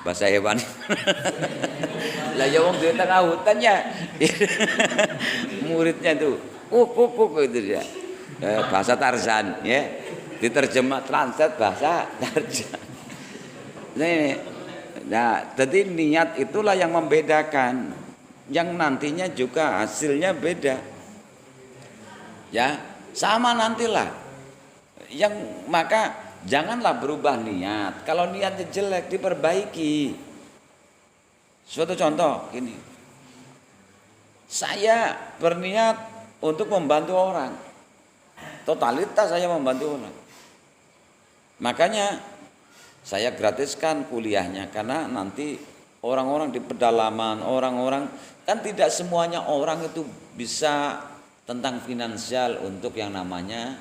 [SPEAKER 2] Bahasa hewan. Lah ya wong di tengah hutan ya. Muridnya tuh kuk itu ya. Bahasa Tarzan ya. Diterjemah translate bahasa Tarzan. Nah, jadi niat itulah yang membedakan, yang nantinya juga hasilnya beda. Ya, sama nantilah. Yang maka janganlah berubah niat. Kalau niatnya jelek diperbaiki. Suatu contoh gini. Saya berniat untuk membantu orang. Totalitas saya membantu orang. Makanya saya gratiskan kuliahnya karena nanti orang-orang di pedalaman, orang-orang kan tidak semuanya orang itu bisa tentang finansial untuk yang namanya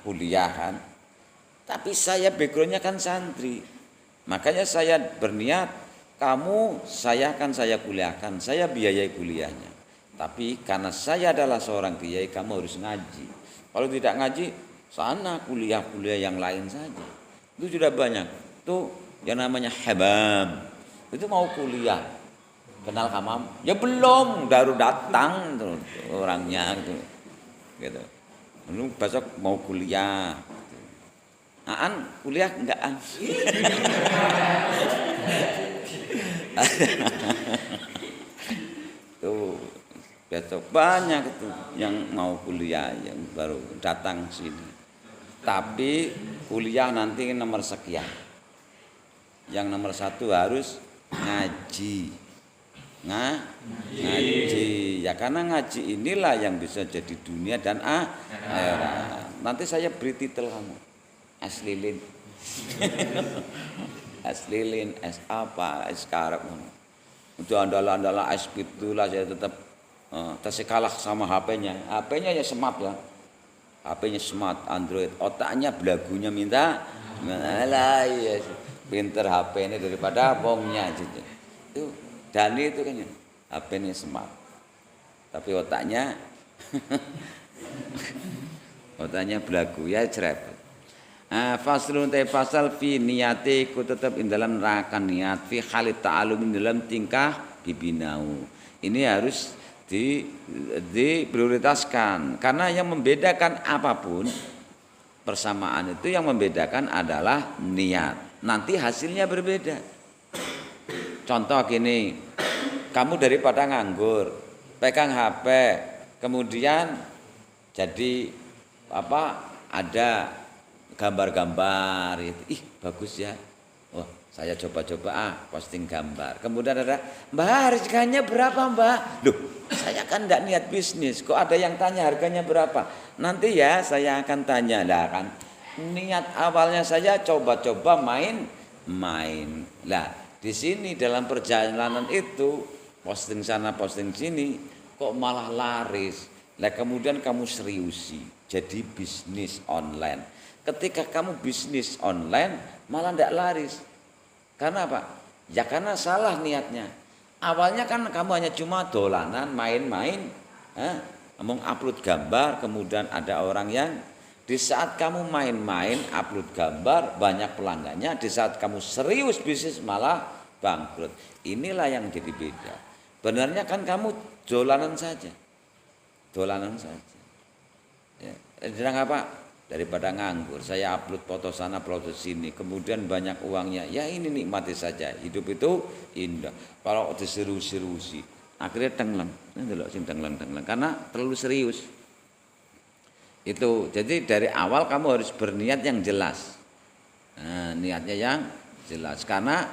[SPEAKER 2] kuliah kan. Tapi saya backgroundnya kan santri. Makanya saya berniat saya kuliahkan, saya biayai kuliahnya. Tapi karena saya adalah seorang kiai, kamu harus ngaji. Kalau tidak ngaji, sana kuliah-kuliah yang lain saja. Itu sudah banyak. Itu yang namanya habam. Itu mau kuliah. Kenal Kamam? Ya belum, baru datang tuh orangnya gitu. Lalu besok mau kuliah. Aan kuliah enggak An? Tuh besok banyak itu yang mau kuliah yang baru datang sini. Tapi kuliah nanti nomor sekian. Yang nomor 1 harus ngaji. Ngaji. Ya karena ngaji inilah yang bisa jadi dunia dan akhirat. Nanti saya beri titel kamu. Es lilin. Es lilin, es apa, es karep. Untuk andalan-andalan es pitulah saya tetap kalah sama HP-nya. HP-nya ya smart ya. HP-nya smart Android. Otaknya belagunya minta. Alah ya pinter HP ini daripada bongnya gitu. Itu Dani itu kan HP-nya smart. Tapi otaknya belagu ya cerep. Faslun fasal fi niyati ku tetap in dalam neraka niat fi halit ta'alum dalam tingkah bibinau. Ini harus diprioritaskan karena yang membedakan apapun persamaan itu yang membedakan adalah niat. Nanti hasilnya berbeda. Contoh gini, kamu daripada nganggur, pegang HP, kemudian jadi ada gambar-gambar itu, bagus ya. Oh, saya coba-coba posting gambar. Kemudian ada, Mbak harganya berapa Mbak? Loh, saya kan enggak niat bisnis. Kok ada yang tanya harganya berapa? Nanti ya saya akan tanya lah kan. Niat awalnya saya coba-coba main. Lah, di sini dalam perjalanan itu posting sana posting sini kok malah laris. Lah kemudian kamu seriusi jadi bisnis online. Ketika kamu bisnis online malah tidak laris. Karena apa? Ya karena salah niatnya. Awalnya kan kamu hanya cuma dolanan, main-main, mengupload gambar, kemudian ada orang yang di saat kamu main-main upload gambar banyak pelanggannya, di saat kamu serius bisnis malah bangkrut. Inilah yang jadi beda. Benarnya kan kamu dolanan saja. Dolanan saja. Ya, sedang apa? Daripada nganggur, saya upload foto sana, foto sini, kemudian banyak uangnya. Ya ini nikmati saja. Hidup itu indah. Kalau diseru-serusi, akhirnya tenggelam. Nanti loh, tenggelam. Karena terlalu serius. Itu. Jadi dari awal kamu harus berniat yang jelas. Nah, niatnya yang jelas. Karena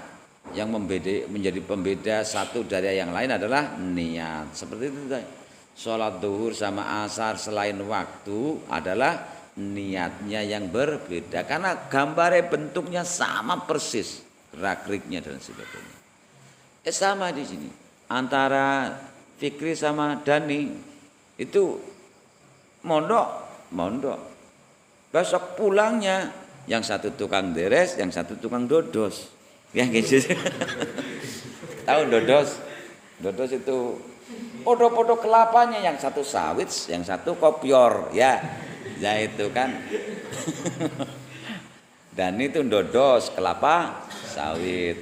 [SPEAKER 2] yang menjadi pembeda satu dari yang lain adalah niat. Seperti itu tadi. Sholat duhur sama asar selain waktu adalah niatnya yang berbeda. Karena gambarnya bentuknya sama persis, gerak-geriknya dan sebagainya. Sama di sini. Antara Fikri sama Dani itu mondok. Besok pulangnya yang satu tukang deres, yang satu tukang dodos. Ya gitu. Tahu dodos? Dodos itu podo-podo kelapanya, yang satu sawit, yang satu kopior, ya. Ya itu kan. Dan itu dodos kelapa sawit.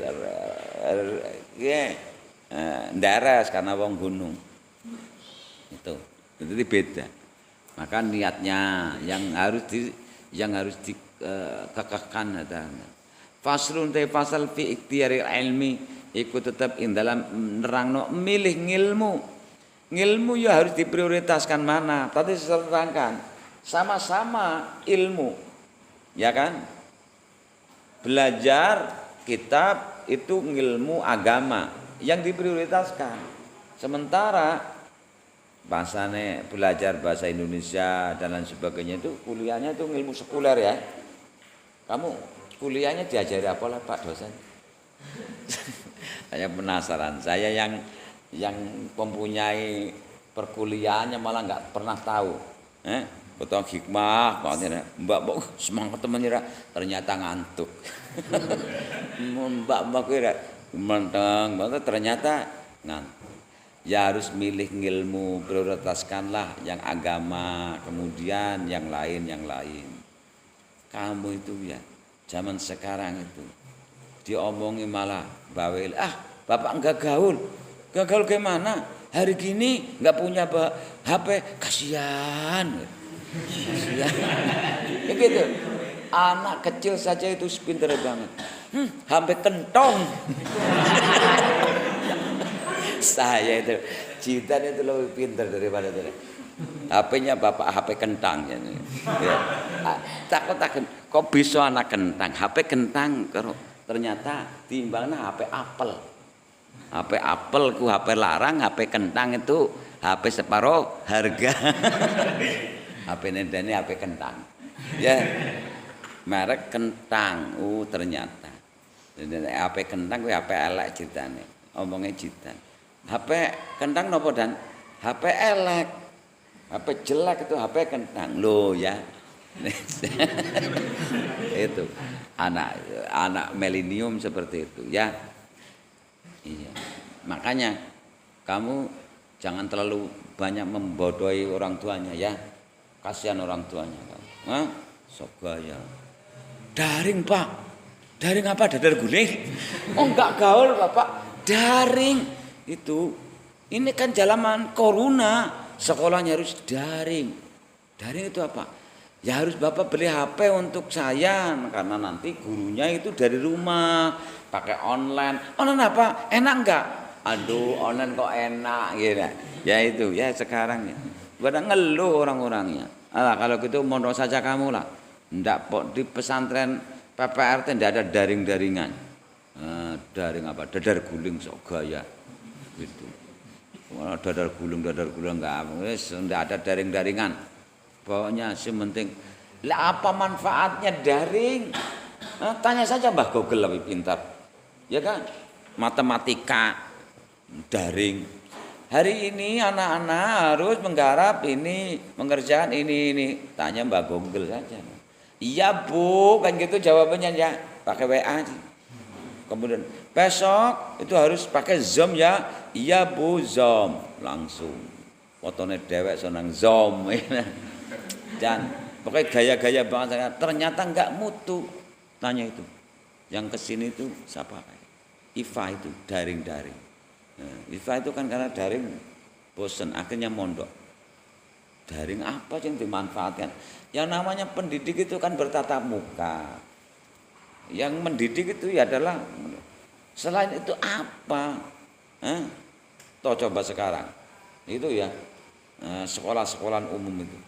[SPEAKER 2] Ndaras karena wong gunung. Itu beda. Maka niatnya yang harus dikekehkan adanya. Faslun te fasal fi ikhtiyaril ilmi iku tetap ing dalam nerangno milih ngilmu. Ngilmu ya harus diprioritaskan mana? Tadi saya terangkan. Sama-sama ilmu, ya kan? Belajar kitab itu ilmu agama yang diprioritaskan. Sementara bahasanya belajar bahasa Indonesia dan lain sebagainya itu kuliahnya itu ilmu sekuler ya. Kamu kuliahnya diajari apa lah Pak dosen? Saya penasaran. Saya yang mempunyai perkuliahannya malah nggak pernah tahu. Betul hikmah, mbak semangat temannya ternyata ngantuk. Mbak kira menteng, ternyata ngantuk. Ya harus milih ilmu, prioritaskanlah yang agama, kemudian yang lain. Kamu itu ya, zaman sekarang itu diomongi malah bawel. Bapak enggak gaul gimana? Hari gini enggak punya HP, kasihan. Ya gitu. Anak kecil saja itu pintar banget. Sampai kentong. Saya itu Jidan itu lebih pintar daripada itu. HP-nya bapak HP kentang ya. Takut kok bisa anak kentang, HP kentang ternyata timbangnya HP apel. HP apel ku HP larang, HP kentang itu HP separuh harga. HP Nendani HP kentang. Ya. Merek kentang. Ternyata. HP kentang kuwi HP elek ceritane. Omongnya Jidan. HP kentang nopo dan HP elek. HP jelek itu HP kentang. Loh ya. Itu anak milenium seperti itu ya. Iya. Makanya kamu jangan terlalu banyak membodohi orang tuanya ya. Kasihan orang tuanya kan. Sok gaya. Daring Pak. Daring apa? Dadar guling. Enggak gaul Bapak. Daring itu. Ini kan zaman corona. Sekolahnya harus daring. Daring itu apa? Ya harus Bapak beli HP untuk saya. Karena nanti gurunya itu dari rumah. Pakai online. Online apa? Enak enggak? Aduh online kok enak gitu. Ya itu ya sekarang ya. Pada ngeluh orang-orangnya. Kalau gitu mondok saja kamu lah. Ndak di pesantren PPRT ndak ada daring-daringan. Daring apa? Dadar guling sok gaya. Gitu. Dadar guling enggak. Wis ndak ada daring-daringan. Pokoknya sementing lah apa manfaatnya daring? Tanya saja Mbah Google lebih pintar. Ya kan? Matematika daring. Hari ini anak-anak harus menggarap ini, mengerjakan ini. Tanya Mbak Google saja. Iya Bu, kan gitu jawabannya ya. Pakai WA aja. Kemudian besok itu harus pakai Zoom ya. Iya Bu, Zoom. Langsung. Fotonya dewek senang Zoom. Dan pokoknya gaya-gaya banget. Ternyata enggak mutu. Tanya itu. Yang kesini itu siapa? IFA itu, daring-daring. Nah, IFA itu kan karena daring bosen, akhirnya mondok. Daring apa yang dimanfaatkan? Yang namanya pendidik itu kan bertatap muka. Yang mendidik itu ya adalah selain itu apa? Toh coba sekarang itu ya sekolah-sekolahan umum itu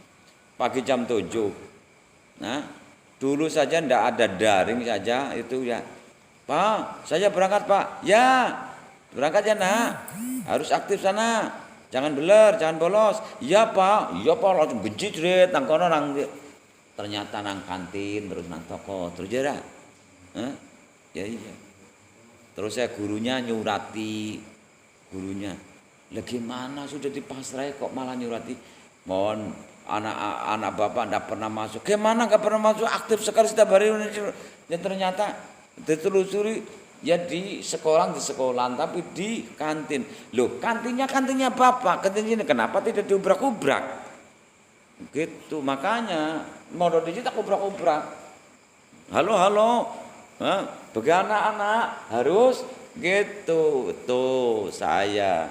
[SPEAKER 2] pagi jam 7. Nah, dulu saja ndak ada daring saja itu ya. Pak, saya berangkat Pak. Ya, berangkat ya nak, harus aktif sana, jangan beler, jangan bolos. Iya Pak, langsung benci jerit, nang kono nang ternyata nang kantin, terus nang toko, terus jera. Ya iya. Terus saya gurunya nyurati, lah gimana sudah dipasrai kok malah nyurati? Mohon anak bapak ndak pernah masuk. Gimana nggak pernah masuk? Aktif sekali setiap hari. Dan ternyata ditelusuri. Ya di sekolah tapi di kantin. Loh, kantinnya Bapak, kantinnya kenapa tidak diubrak-ubrak? Gitu, makanya modal digital ubrak-ubrak. Halo. Bagi anak-anak harus gitu. Tuh, saya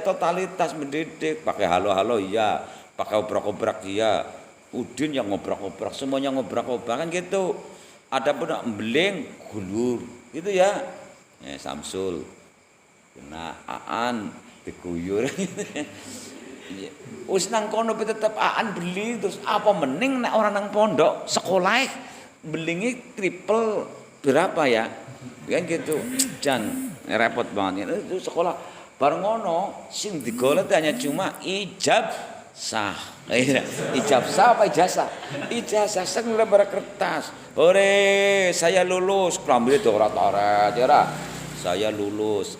[SPEAKER 2] totalitas mendidik, pakai halo iya, pakai ubrak-ubrak iya. Udin yang ngobrak-obrak, semuanya ngobrak-obrak kan gitu. Ada pun embeling gulur. Gitu ya. Samsul. Kena Aan diguyur. Wis nang kono tetep Aan beli terus apa mending nek orang nang pondok sekolah belingi triple berapa ya? Kan gitu. Jan repot banget. Itu sekolah bareng ngono sing digolek hanya cuma ijazah. Ijazah apa ijazah? Ijazah sing lembar kertas. Hore, saya lulus. Klambi torat-torat ya. Saya lulus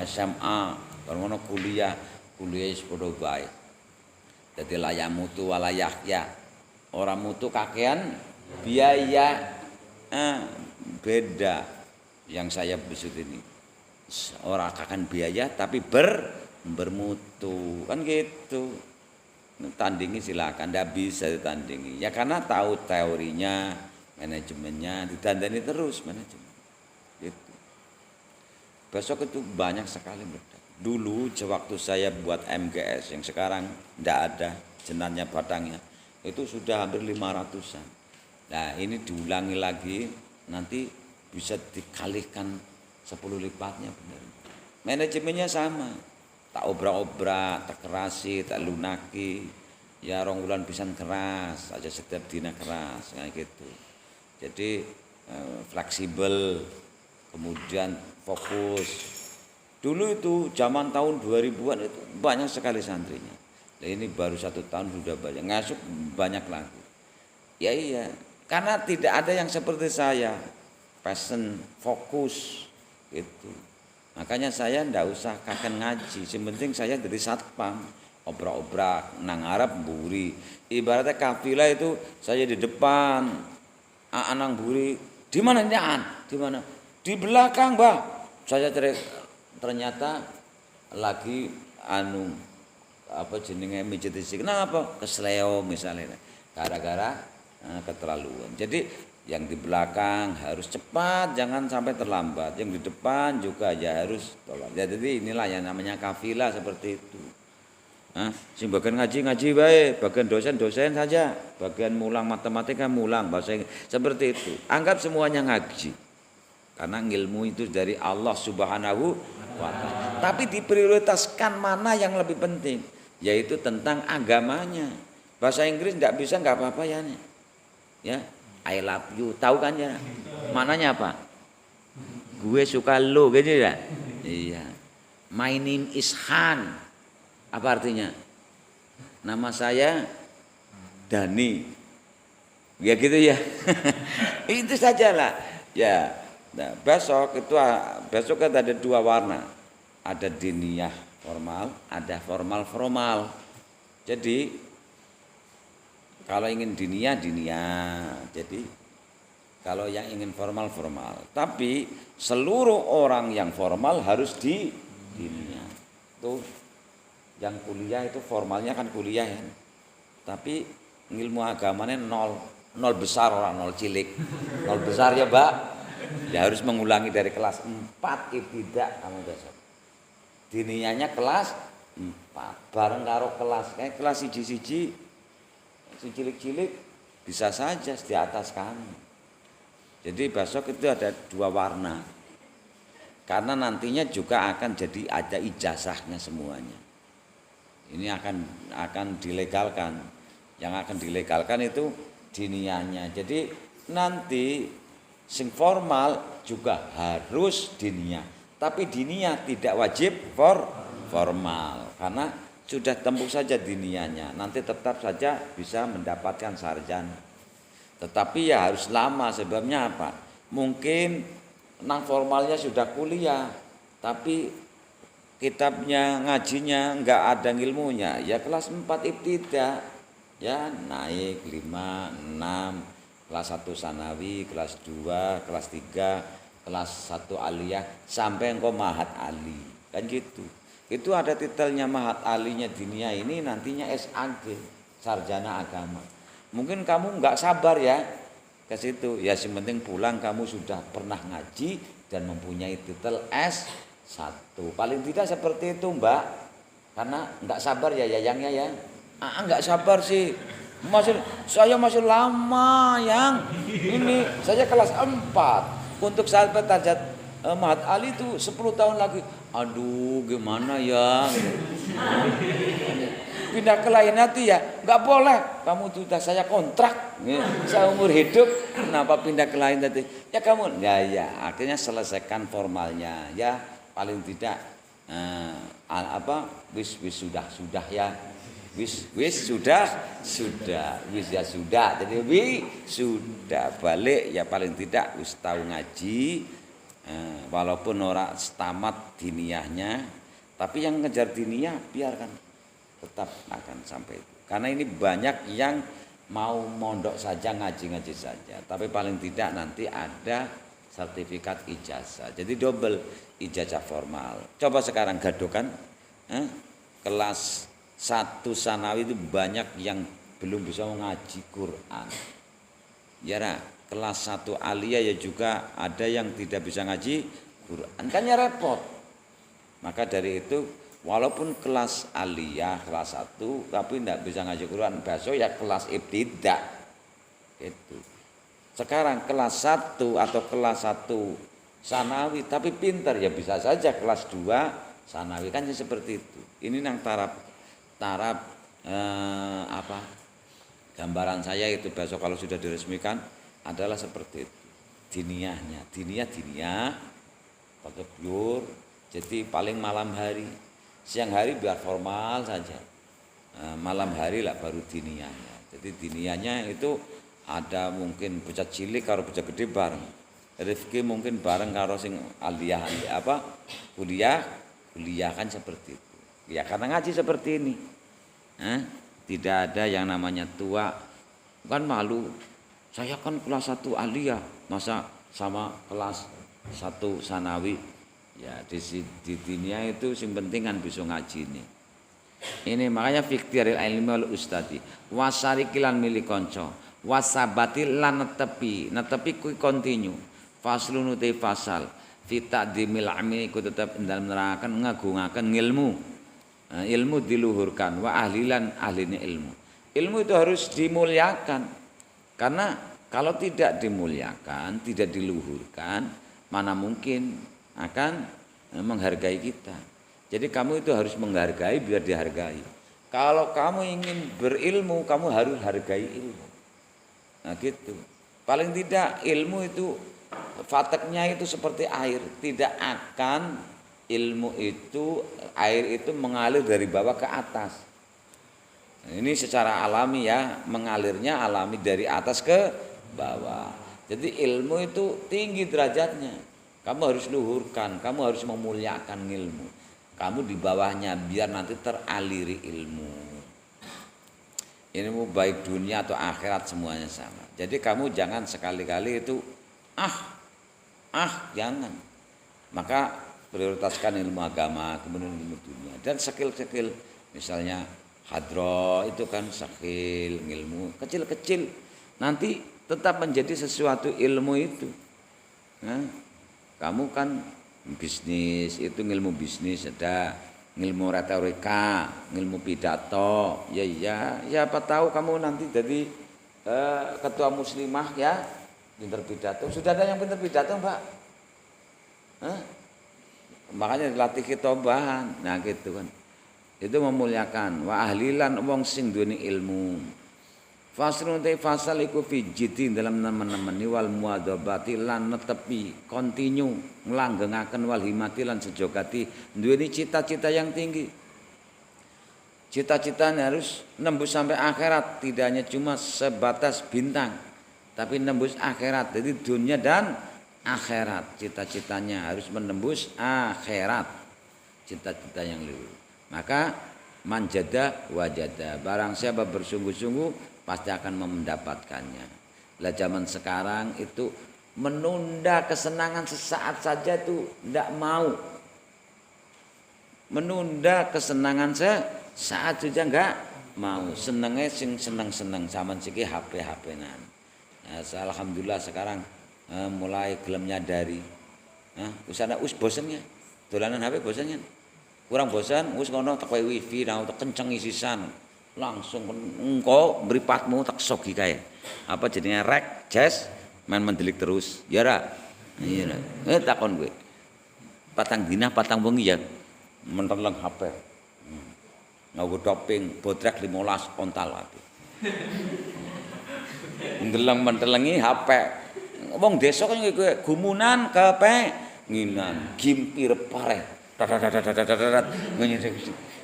[SPEAKER 2] SMA, bareng ngono kuliah wis padha bae. Dadi layak mutu walayah ya. Ora mutu kakean biaya beda yang saya maksud ini. Ora kakean biaya tapi bermutu. Kan gitu. Tandingi silakan, ndak bisa ditandingi. Ya karena tahu teorinya, manajemennya, ditandani terus manajemen. Gitu. Besok itu banyak sekali meledak. Dulu waktu saya buat MGS yang sekarang ndak ada jenarnya batangnya, itu sudah hampir 500-an. Nah ini diulangi lagi, nanti bisa dikalikan 10 lipatnya benar. Manajemennya sama. Tak obrak-obrak, tak kerasi, tak lunaki. Ya 2 bulan pisan keras, aja setiap dina keras kayak gitu. Jadi fleksibel, kemudian fokus. Dulu itu zaman tahun 2000-an itu banyak sekali santrinya. Nah, ini baru 1 tahun sudah banyak, ngasuh banyak lagi. Ya iya, karena tidak ada yang seperti saya, passion, fokus gitu. Makanya saya ndak usah kakek ngaji, yang penting saya dari satpam, obrak-obrak, nang Arab buri. Ibaratnya kafilah itu saya di depan, nang buri, di mana ini di mana? Di belakang, Mbah. Saya ternyata lagi apa jenenge mijet isi. Kenapa? Kesleo misalnya. Gara-gara keterlaluan. Jadi yang di belakang harus cepat, jangan sampai terlambat. Yang di depan juga ya harus tolong. Jadi inilah yang namanya kafilah seperti itu. Sing bagian ngaji baik, bagian dosen saja, bagian mulang matematika mulang bahasa Inggris. Seperti itu. Anggap semuanya ngaji. Karena ilmu itu dari Allah Subhanahu wa taala. Tapi diprioritaskan mana yang lebih penting, yaitu tentang agamanya. Bahasa Inggris enggak bisa enggak apa-apa ya. Ya. I love you, tahu kan ya? Mananya apa? Gue suka lo, gitu ya? Iya. My name is Han. Apa artinya? Nama saya Dani. Ya gitu ya. Itu sajalah. Ya. Nah, besok kan ada 2 warna. Ada diniyah formal, ada formal. Jadi kalau ingin diniyah. Jadi kalau yang ingin formal. Tapi seluruh orang yang formal harus di diniyah. Tuh yang kuliah itu formalnya kan kuliah ya. Tapi ilmu agamanya nol besar, orang nol cilik. Nol besar ya, Mbak. Ya harus mengulangi dari kelas 4 ibtidak kamu besok. Diniyahnya kelas 4 bareng karo kelas siji cilik-cilik bisa saja di atas kamu. Jadi besok itu ada 2 warna. Karena nantinya juga akan jadi ada ijazahnya semuanya. Ini akan dilegalkan. Yang akan dilegalkan itu diniyahnya. Jadi nanti sing formal juga harus diniyah. Tapi diniyah tidak wajib formal karena sudah tempuh saja diniyahnya. Nanti tetap saja bisa mendapatkan sarjana. Tetapi ya harus lama, sebabnya apa? Mungkin nang formalnya sudah kuliah, tapi kitabnya ngajinya enggak ada ilmunya. Ya kelas 4 ibtidak, ya naik 5, 6, kelas 1 sanawi, kelas 2, kelas 3, kelas 1 aliyah sampai engkau mahat ali. Kan gitu. Itu ada titelnya mahat alinya diniyah ini nantinya SAG, sarjana agama. Mungkin kamu enggak sabar ya ke situ. Ya yang penting pulang kamu sudah pernah ngaji dan mempunyai titel S1. Paling tidak seperti itu, Mbak. Karena enggak sabar ya Yayangnya ya. Enggak sabar sih. Saya masih lama yang ini. Saya kelas 4. Untuk sahabat Tajat Mahat Ali itu 10 tahun lagi. Aduh, gimana ya? Pindah ke lain hati ya, nggak boleh. Kamu sudah saya kontrak, saya umur hidup, kenapa pindah ke lain hati? Ya kamu, ya, akhirnya selesaikan formalnya, ya paling tidak wis sudah ya. Wis sudah. Jadi sudah balik ya paling tidak wis tahu ngaji, walaupun orang tamat diniyahnya, tapi yang ngejar diniyah biarkan tetap akan sampai itu. Karena ini banyak yang mau mondok saja ngaji saja, tapi paling tidak nanti ada sertifikat ijazah. Jadi double ijazah formal. Coba sekarang gadukan kelas 1 sanawi itu banyak yang belum bisa mengaji Quran. Ya, kelas 1 aliyah ya juga ada yang tidak bisa ngaji Quran. Kan ya repot. Maka dari itu walaupun kelas aliyah kelas 1 tapi tidak bisa ngaji Quran, besok ya kelas ibtidak. Itu. Sekarang kelas 1 atau kelas 1 sanawi tapi pintar ya bisa saja kelas 2 sanawi, kan seperti itu. Ini yang taraf gambaran saya itu besok kalau sudah diresmikan adalah seperti itu. Diniyah pakai blur. Jadi paling malam hari, siang hari biar formal saja, malam hari lah baru diniyahnya. Jadi diniyahnya itu ada mungkin bocah cilik karo bocah gede bareng, Rifki mungkin bareng karo sing aliyah kuliah kan seperti itu. Ya karena ngaji seperti ini, tidak ada yang namanya tua, kan malu. Saya kan kelas 1 aliyah, masa sama kelas 1 sanawi. Ya di dunia itu sing penting kan bisa ngaji ini. Ini makanya fiktiril ilmi wal ustadi, wasarikilan milih konco, wasabati lan netepi kuwi continue. Faslun uti fasal, fita dimil ilmi ku tetap dalam nerangkan ngagungaken ilmu diluhurkan wa ahlilan ahlinya ilmu itu harus dimuliakan, karena kalau tidak dimuliakan, tidak diluhurkan, mana mungkin akan menghargai kita. Jadi kamu itu harus menghargai biar dihargai. Kalau kamu ingin berilmu, kamu harus hargai ilmu. Nah gitu. Paling tidak ilmu itu fateknya itu seperti air, tidak akan ilmu itu, air itu mengalir dari bawah ke atas. Ini secara alami ya, mengalirnya alami dari atas ke bawah. Jadi ilmu itu tinggi derajatnya. Kamu harus luhurkan, kamu harus memuliakan ilmu. kamu di bawahnya biar nanti teraliri ilmu. Ilmu baik dunia atau akhirat semuanya sama. Jadi kamu jangan sekali-kali itu jangan. Maka prioritaskan ilmu agama, kemudian ilmu dunia dan skill-skill, misalnya hadroh itu kan skill ilmu kecil-kecil, nanti tetap menjadi sesuatu ilmu itu. Nah, kamu kan bisnis itu ilmu bisnis, ada ilmu retorika, ilmu pidato, ya apa tahu kamu nanti jadi ketua muslimah ya, pinter pidato. Sudah ada yang pinter pidato, Mbak? Makanya dilatih kitobahan. Nah gitu kan, itu memuliakan. Wa ahlilan wong sing duweni ilmu. Fasrun te fasal iku fi jiti dalam nemen-nemeni wal muadzabati lan netepi kontinu nglanggengaken wal himati lan sejogati duweni cita-cita yang tinggi. Cita-citanya harus nembus sampai akhirat, tidak hanya cuma sebatas bintang, tapi nembus akhirat. Jadi dunia dan akhirat, cita-citanya harus menembus akhirat, cita-cita yang luhur. Maka manjada wajada, barang siapa bersungguh-sungguh pasti akan mendapatkannya. Lah zaman sekarang itu menunda kesenangan sesaat saja itu tidak mau. Menunda kesenangan sesaat saja enggak mau. Senengnya sing seneng-seneng zaman siki HP-HP-nan. Nah, alhamdulillah sekarang mulai gelem nyadari. Usana bosen ya. Dolanan HP bosen ya. Kurang bosan, wis ngono tak wifi nang tak kenceng isisan. Langsung engko mripatmu tak sogi kae. Apa jenenge rek jazz main mendelik terus. Ya ra. Iya ra. Takon kowe. Patang dina patang wengi ya menteleng HP. Nganggo doping botrek 15 ontal ati. Ndeleng mentelengi HP. Wong desa kan kowe gumunan kepenginan gimpir pareh.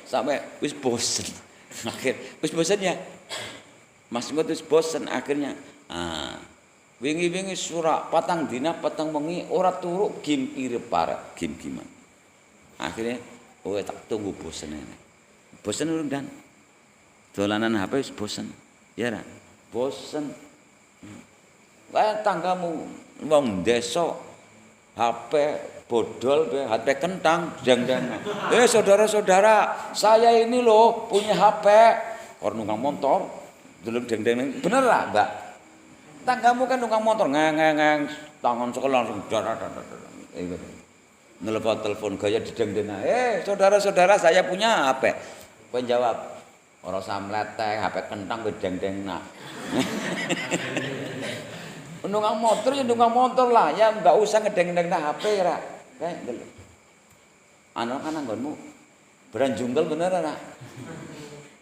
[SPEAKER 2] Sampai wis bosen. Akhir wis bosen ya. Mas ngot wis bosen akhirnya. Wingi-wingi surak patang dina patang wengi ora turu gimpir pareh, gim-giman. Akhirnya tak tunggu bosen ini. Bosen urung dan dolanan HP wis bosen. Ya ra? Bosen. Wae tanggamu wong desa HP bodol, HP kentang, jang-jang. Saudara-saudara, saya ini loh punya HP. Orang nunggang motor, dulu jeng-jeng. Bener lah, Mbak? Tanggamu kan nunggang motor, ngang, tangan sekolah langsung nelpon telepon gaya dideng-deng. Saudara-saudara, saya punya HP. Kau jawab, orang samleteng, HP kentang, jeng-jeng. Nunggang motor ya nunggang motor lah, ya nggak usah ngedeng-ngedeng HP ra. Kayak dulu. Ana kan anggonmu beranjungkel bener ora?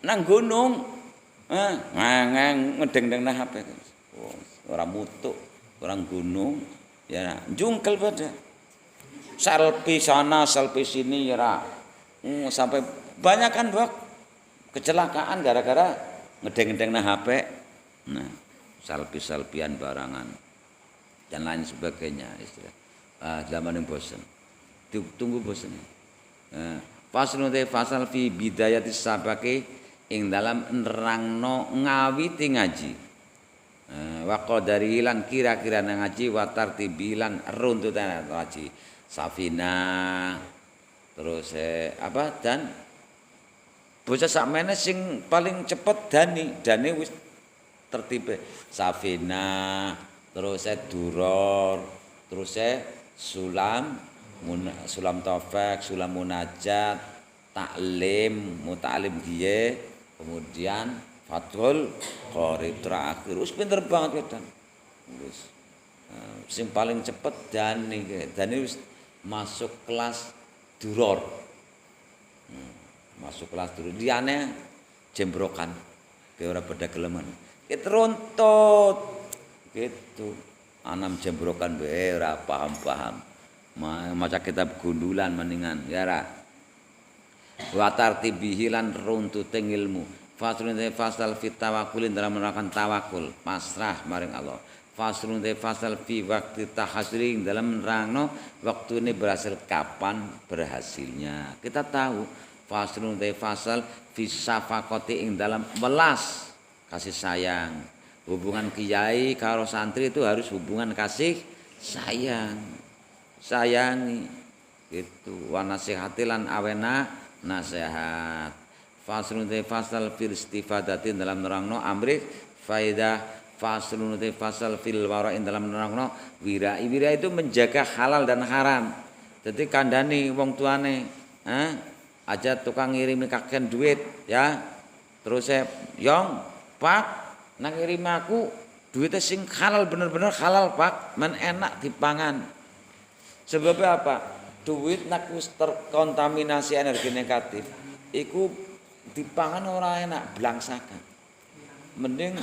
[SPEAKER 2] Nang gunung. Ngang ngedeng-deng HP. Ora mutu, orang gunung ya jungkel pada. Selfie sana, selfie sini ya ra. Sampai banyak kan, Bok. Kecelakaan gara-gara ngedeng-ngedeng HP. Nah, selfie-selfian barangan dan lain sebagainya istilah. Zaman yang bosan, tunggu bosan. Faslun te fasal fi bidayati sabaki ing dalam nerangno ngawiti ngaji. Wa qadari lan kira-kira nang ngaji wa tartibilan runtutan ngaji. Safina terus dan bocah sakmene sing paling cepet dani wis tertibe Safina, terus Duror, terus Sulam Taufik, Sulam Munajat, Taklim, Muta'alim Diye, kemudian Fathul Qorib terakhir. Wis pinter banget kan. Wis sing paling cepet Dani wis masuk kelas Duror. Masuk kelas Duror. Liyane jembrokan ke ora beda geleman. Runtut gitu, anam jembrokan ora paham maca kitab gundulan mendingan ya ra. Wa tartibihi lan runtute ilmu. Fasal fit tawakkul dalam menerapkan tawakul, pasrah maring Allah. Faslun te fasal fi waktu tahasri dalam nerangno waktu ini berhasil kapan berhasilnya. Kita tahu faslun te fasal fi syafaqati ing dalam welas kasih sayang. Hubungan kiai karo santri itu harus hubungan kasih sayang. Sayangi gitu. Wa nasihati lan awena nasihat. Faslun te fasal fil istifadatin dalam nerangno amri faidah. Faslun te fasal fil wara'in dalam nerangno wirai. Wirai itu menjaga halal dan haram. Jadi kandhani wong tuane, aja tukang ngirimi kakean duit ya. Terus "Yong, Pak, nang ngirimi aku duitnya sing halal bener-bener halal, Pak. Men enak dipangan." Sebabnya apa? Duit nak wis terkontaminasi energi negatif, iku dipangan ora enak, blangsakan. Mending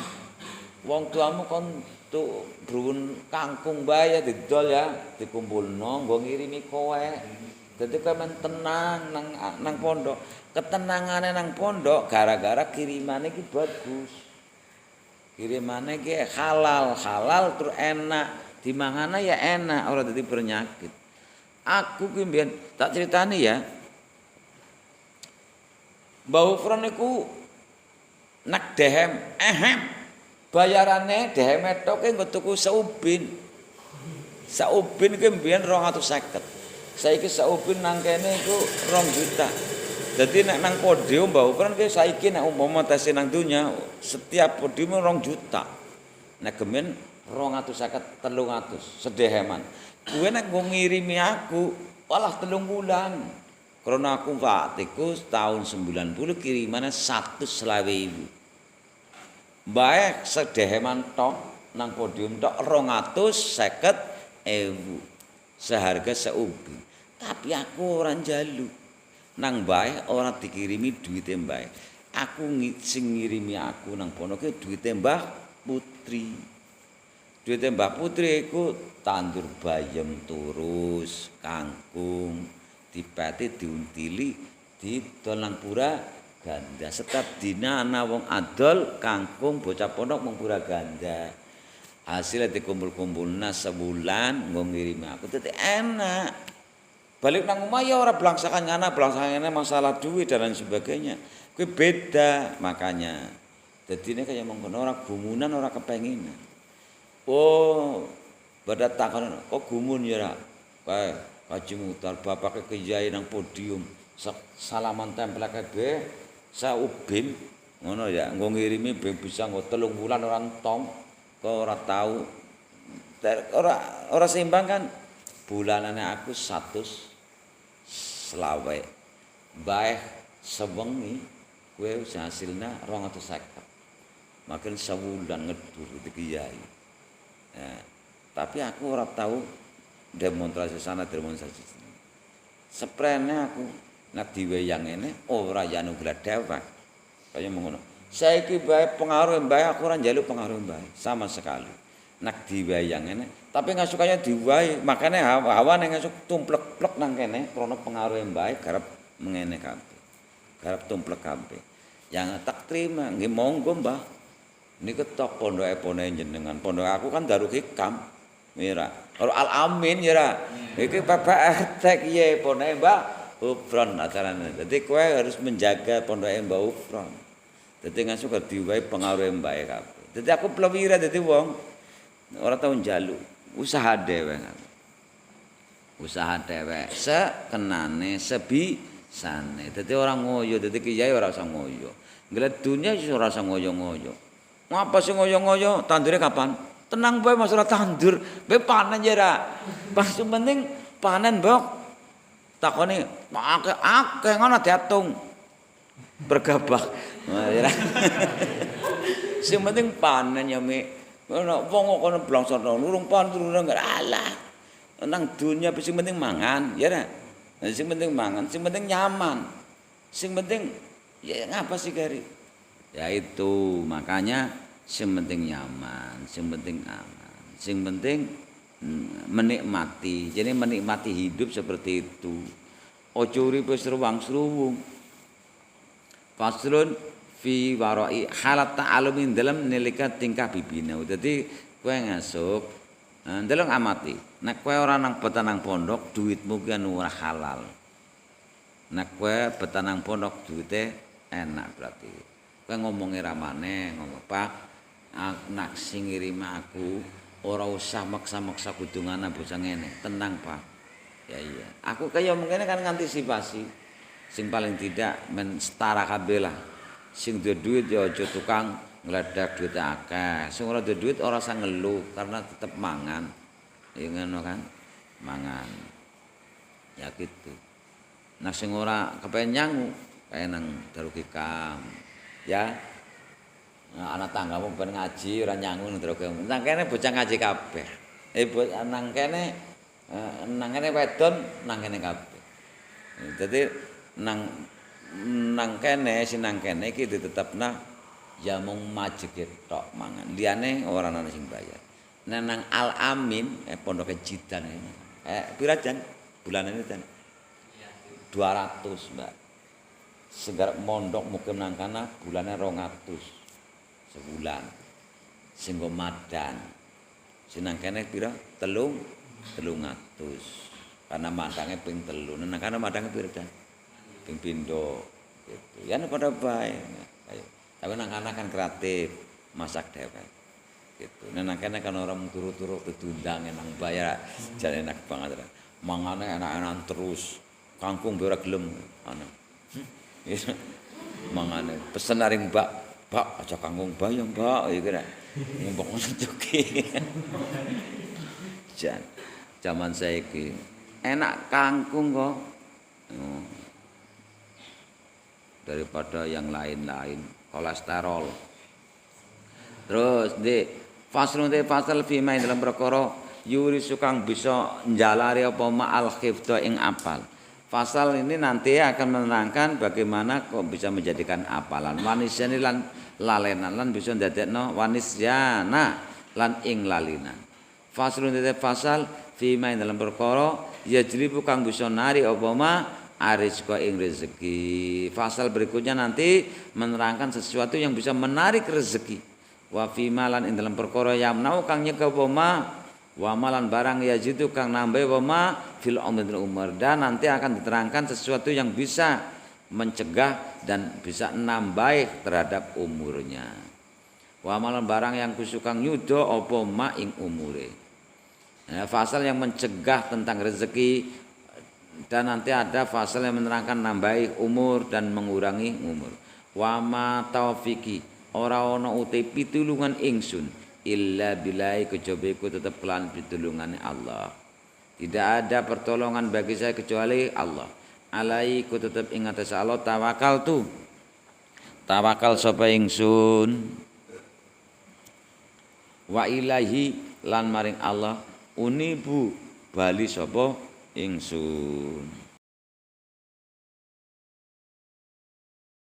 [SPEAKER 2] wong tuamu kon tuh brun kangkung bae ya didol ya, dikumpulno nggo ngirimi kowe. Dadi kowe men tenang nang pondok. Ketenangane nang pondok gara-gara kirimane iki bagus. Kirimane iki halal terus enak, dimangane ya enak, ora dadi penyakit. Aku ki mbiyen tak critani ya. Mbah Ufron niku nak dehem bayarane dehem etoke nggo tuku saubin. Saubin ki mbiyen 250. Saiki saubin nang kene iku 2 juta. Dadi nek nang podium Mbah Ufron ki saiki nek umpama tes nang dunya setiap podium 2 juta. Nek gemen 250 300 sedeheman. Kuwi nek nggo ngirimi aku walah 3 bulan. Karena aku faktiku tahun 90 kirimane 120.000. Baik sedeheman tok nang podium tok 250.000 seharga seubi. Tapi aku ora njaluk. Nang bae ora dikirimi duwite bae. Aku sing ngirimi aku nang kono ki duwite Mbah Putri. Duwite Mbah Putri iku tandur bayem turus, kangkung, dipeti diuntili, didol nang pura ganda. Setiap dina ana wong adol kangkung bocah pondok mung pura ganda. Hasilnya dikumpul-kumpulna sebulan nggo ngirimi aku dadi enak. Balik nang omah ya ora blangsakan ngana, blangsakane masalah duit dan lain sebagainya. Kuwi beda makanya. Dadine kaya mengkono ora gumunan ora kepenginan. Oh, pada takon kok gumun ya ra. Kae Haji Muhtar bapake kiai nang podium salaman tempel kabeh saubin ngono ya nggo ngirimi ben bisa nggo 3 wulan ora entong kok ora tau ora seimbang kan bulanane aku 100 selawe bae sewengi kowe hasilna 250 makin sebulan ngedur itu kiai tapi aku ora tahu demonstrasi sana demonstrasi sini seprene aku nak diweyang ngene ora ya anugerah dewek kaya ngono saiki bae pengaruh bae aku ora njaluk pengaruh bae sama sekali nak diweyang ngene tapi nggak sukanya diwai makane hawa ning esuk tumplek-plek nang kene krana pengaruh bae garap mengene kabeh garap tumplek kabeh yang tak terima nggih monggo Mbah niku tok pondoke jenengan pondok aku kan Darul Hikam mira karo Al Amin ya ra iki Bapak RT kiye pondoke Mbah Ufron acarane. Dadi kowe harus menjaga pondoke Mbah Ufron. Dadi ngasuk diwai pengaruh mbae kabeh. Dadi aku plewira dadi wong ora tau njaluk, usaha dhewe. Usaha dhewe sekenane sebisane. Dadi ora ngoyo, dadi kiai ora usah ngoyo. Nglet dunya ora usah ngoyo-ngoyo. Ngapa sih ngoyo-ngoyo? Tandure kapan? Tenang bae masalah tandur, bae panen ya ra. Pas penting panen, Mbok. Takone akeh ngono diatung bergabah. Sing penting panen ya mi. Ono wong kok kono blangsono lurung pan turun enggak alah. Nang dunya sing penting mangan, ya ra. Sing penting mangan, sing penting nyaman. Sing penting ya ngapa sih Gari? Ya itu makanya sing penting nyaman, sing penting aman, sing penting menikmati. Jadi menikmati hidup seperti itu. Ojo urip wis ruwang-ruwung. Faslun fi warai halat ta'alumin dalam nilika tingkah bibina. Dadi Kowe ngasuk ndelok amati. Nek kowe ora nang betah nang pondok, duitmu ki ora halal. Nek kowe betah nang pondok duite enak berarti. Kowe ngomongi ramane, ngomong Pak, nak sing ngirim aku ora usah maksa-maksa kudungana bocah ngene. Tenang, Pak. Ya iya. Aku kaya mengene kan ngantisipasi. Sing paling tidak men setara kabeh lah. Sing duwe duit ya aja tukang ngledak duit akeh. Sing ora duwe duit ora usah ngeluh karena tetep mangan. Ya ngono kan? Mangan. Ya gitu. Nah sing ora kepenyang kae nang Darul Hikam. Ya. Nah, anak tanggamu ben ngaji ora nyangu nang Darul Hikam. Nang kene bocah ngaji kabeh. Nang kene wedon nang kene kabeh. Dadi nang kene sinang kene iki ditetepna ya mung majege tok mangan. Liyane ora ana sing bayar. Nang Al Amin pondoke Jidan ini. Pira jan bulanane jan? 200, Mbak. Segarap mondok mukim nang kana bulane 200 sebulan. Sing go madan. Sinang kene pira? 300. Karena madange ping 3. Nang kana madange pira jan? Ping pindho gitu. Ya pada bae. Tapi nang kana kan kreatif, masak dhewe. Gitu. Nang kene kan orang turu-turu ditundang nang bayar jan enak banget. Mangane enak-enak terus. Kangkung ora gelem ana. Mangane pesen aring Mbak, Mbak aja kangkung bayang, Mbak, iki rek. Ngumpuk njoki. Jan zaman saiki enak kangkung kok. Daripada yang lain-lain, kolesterol. Terus di fasal fima dalam perkara yuri sukang bisa njalari apa ma'al khifdha ing apal. Fasal ini nanti akan menerangkan bagaimana kok bisa menjadikan apalan. Wanisyani lan lalenan lan bisa ndadekno wanisyana lan ing lalinan. Faslun fasal fima dalam perkara yajri kang bisa nari apa ma arizqa ing rezeki. Fasal berikutnya nanti menerangkan sesuatu yang bisa menarik rezeki. Wa fima lan ing dalam perkara yamnau kang nyegah apa ma wa malan barang yajidu kang nambah apa ma fil umur, dan nanti akan diterangkan sesuatu yang bisa mencegah dan bisa nambah terhadap umurnya. Wa malan barang yang kusukang yudo apa ma ing umure. Nah, fasal yang mencegah tentang rezeki, dan nanti ada fasal yang menerangkan nambahi umur dan mengurangi umur. Wa ma taufiki ora ana uti pitulungan ingsun illa billahi kejaba iku tetep kelan pitulungane Allah. Tidak ada pertolongan bagi saya kecuali Allah. Alaiku tetep ing atas Allah tawakal tu. Tawakal sapa ingsun. Wa ilahi lan maring Allah unibu bali sapa ingsun.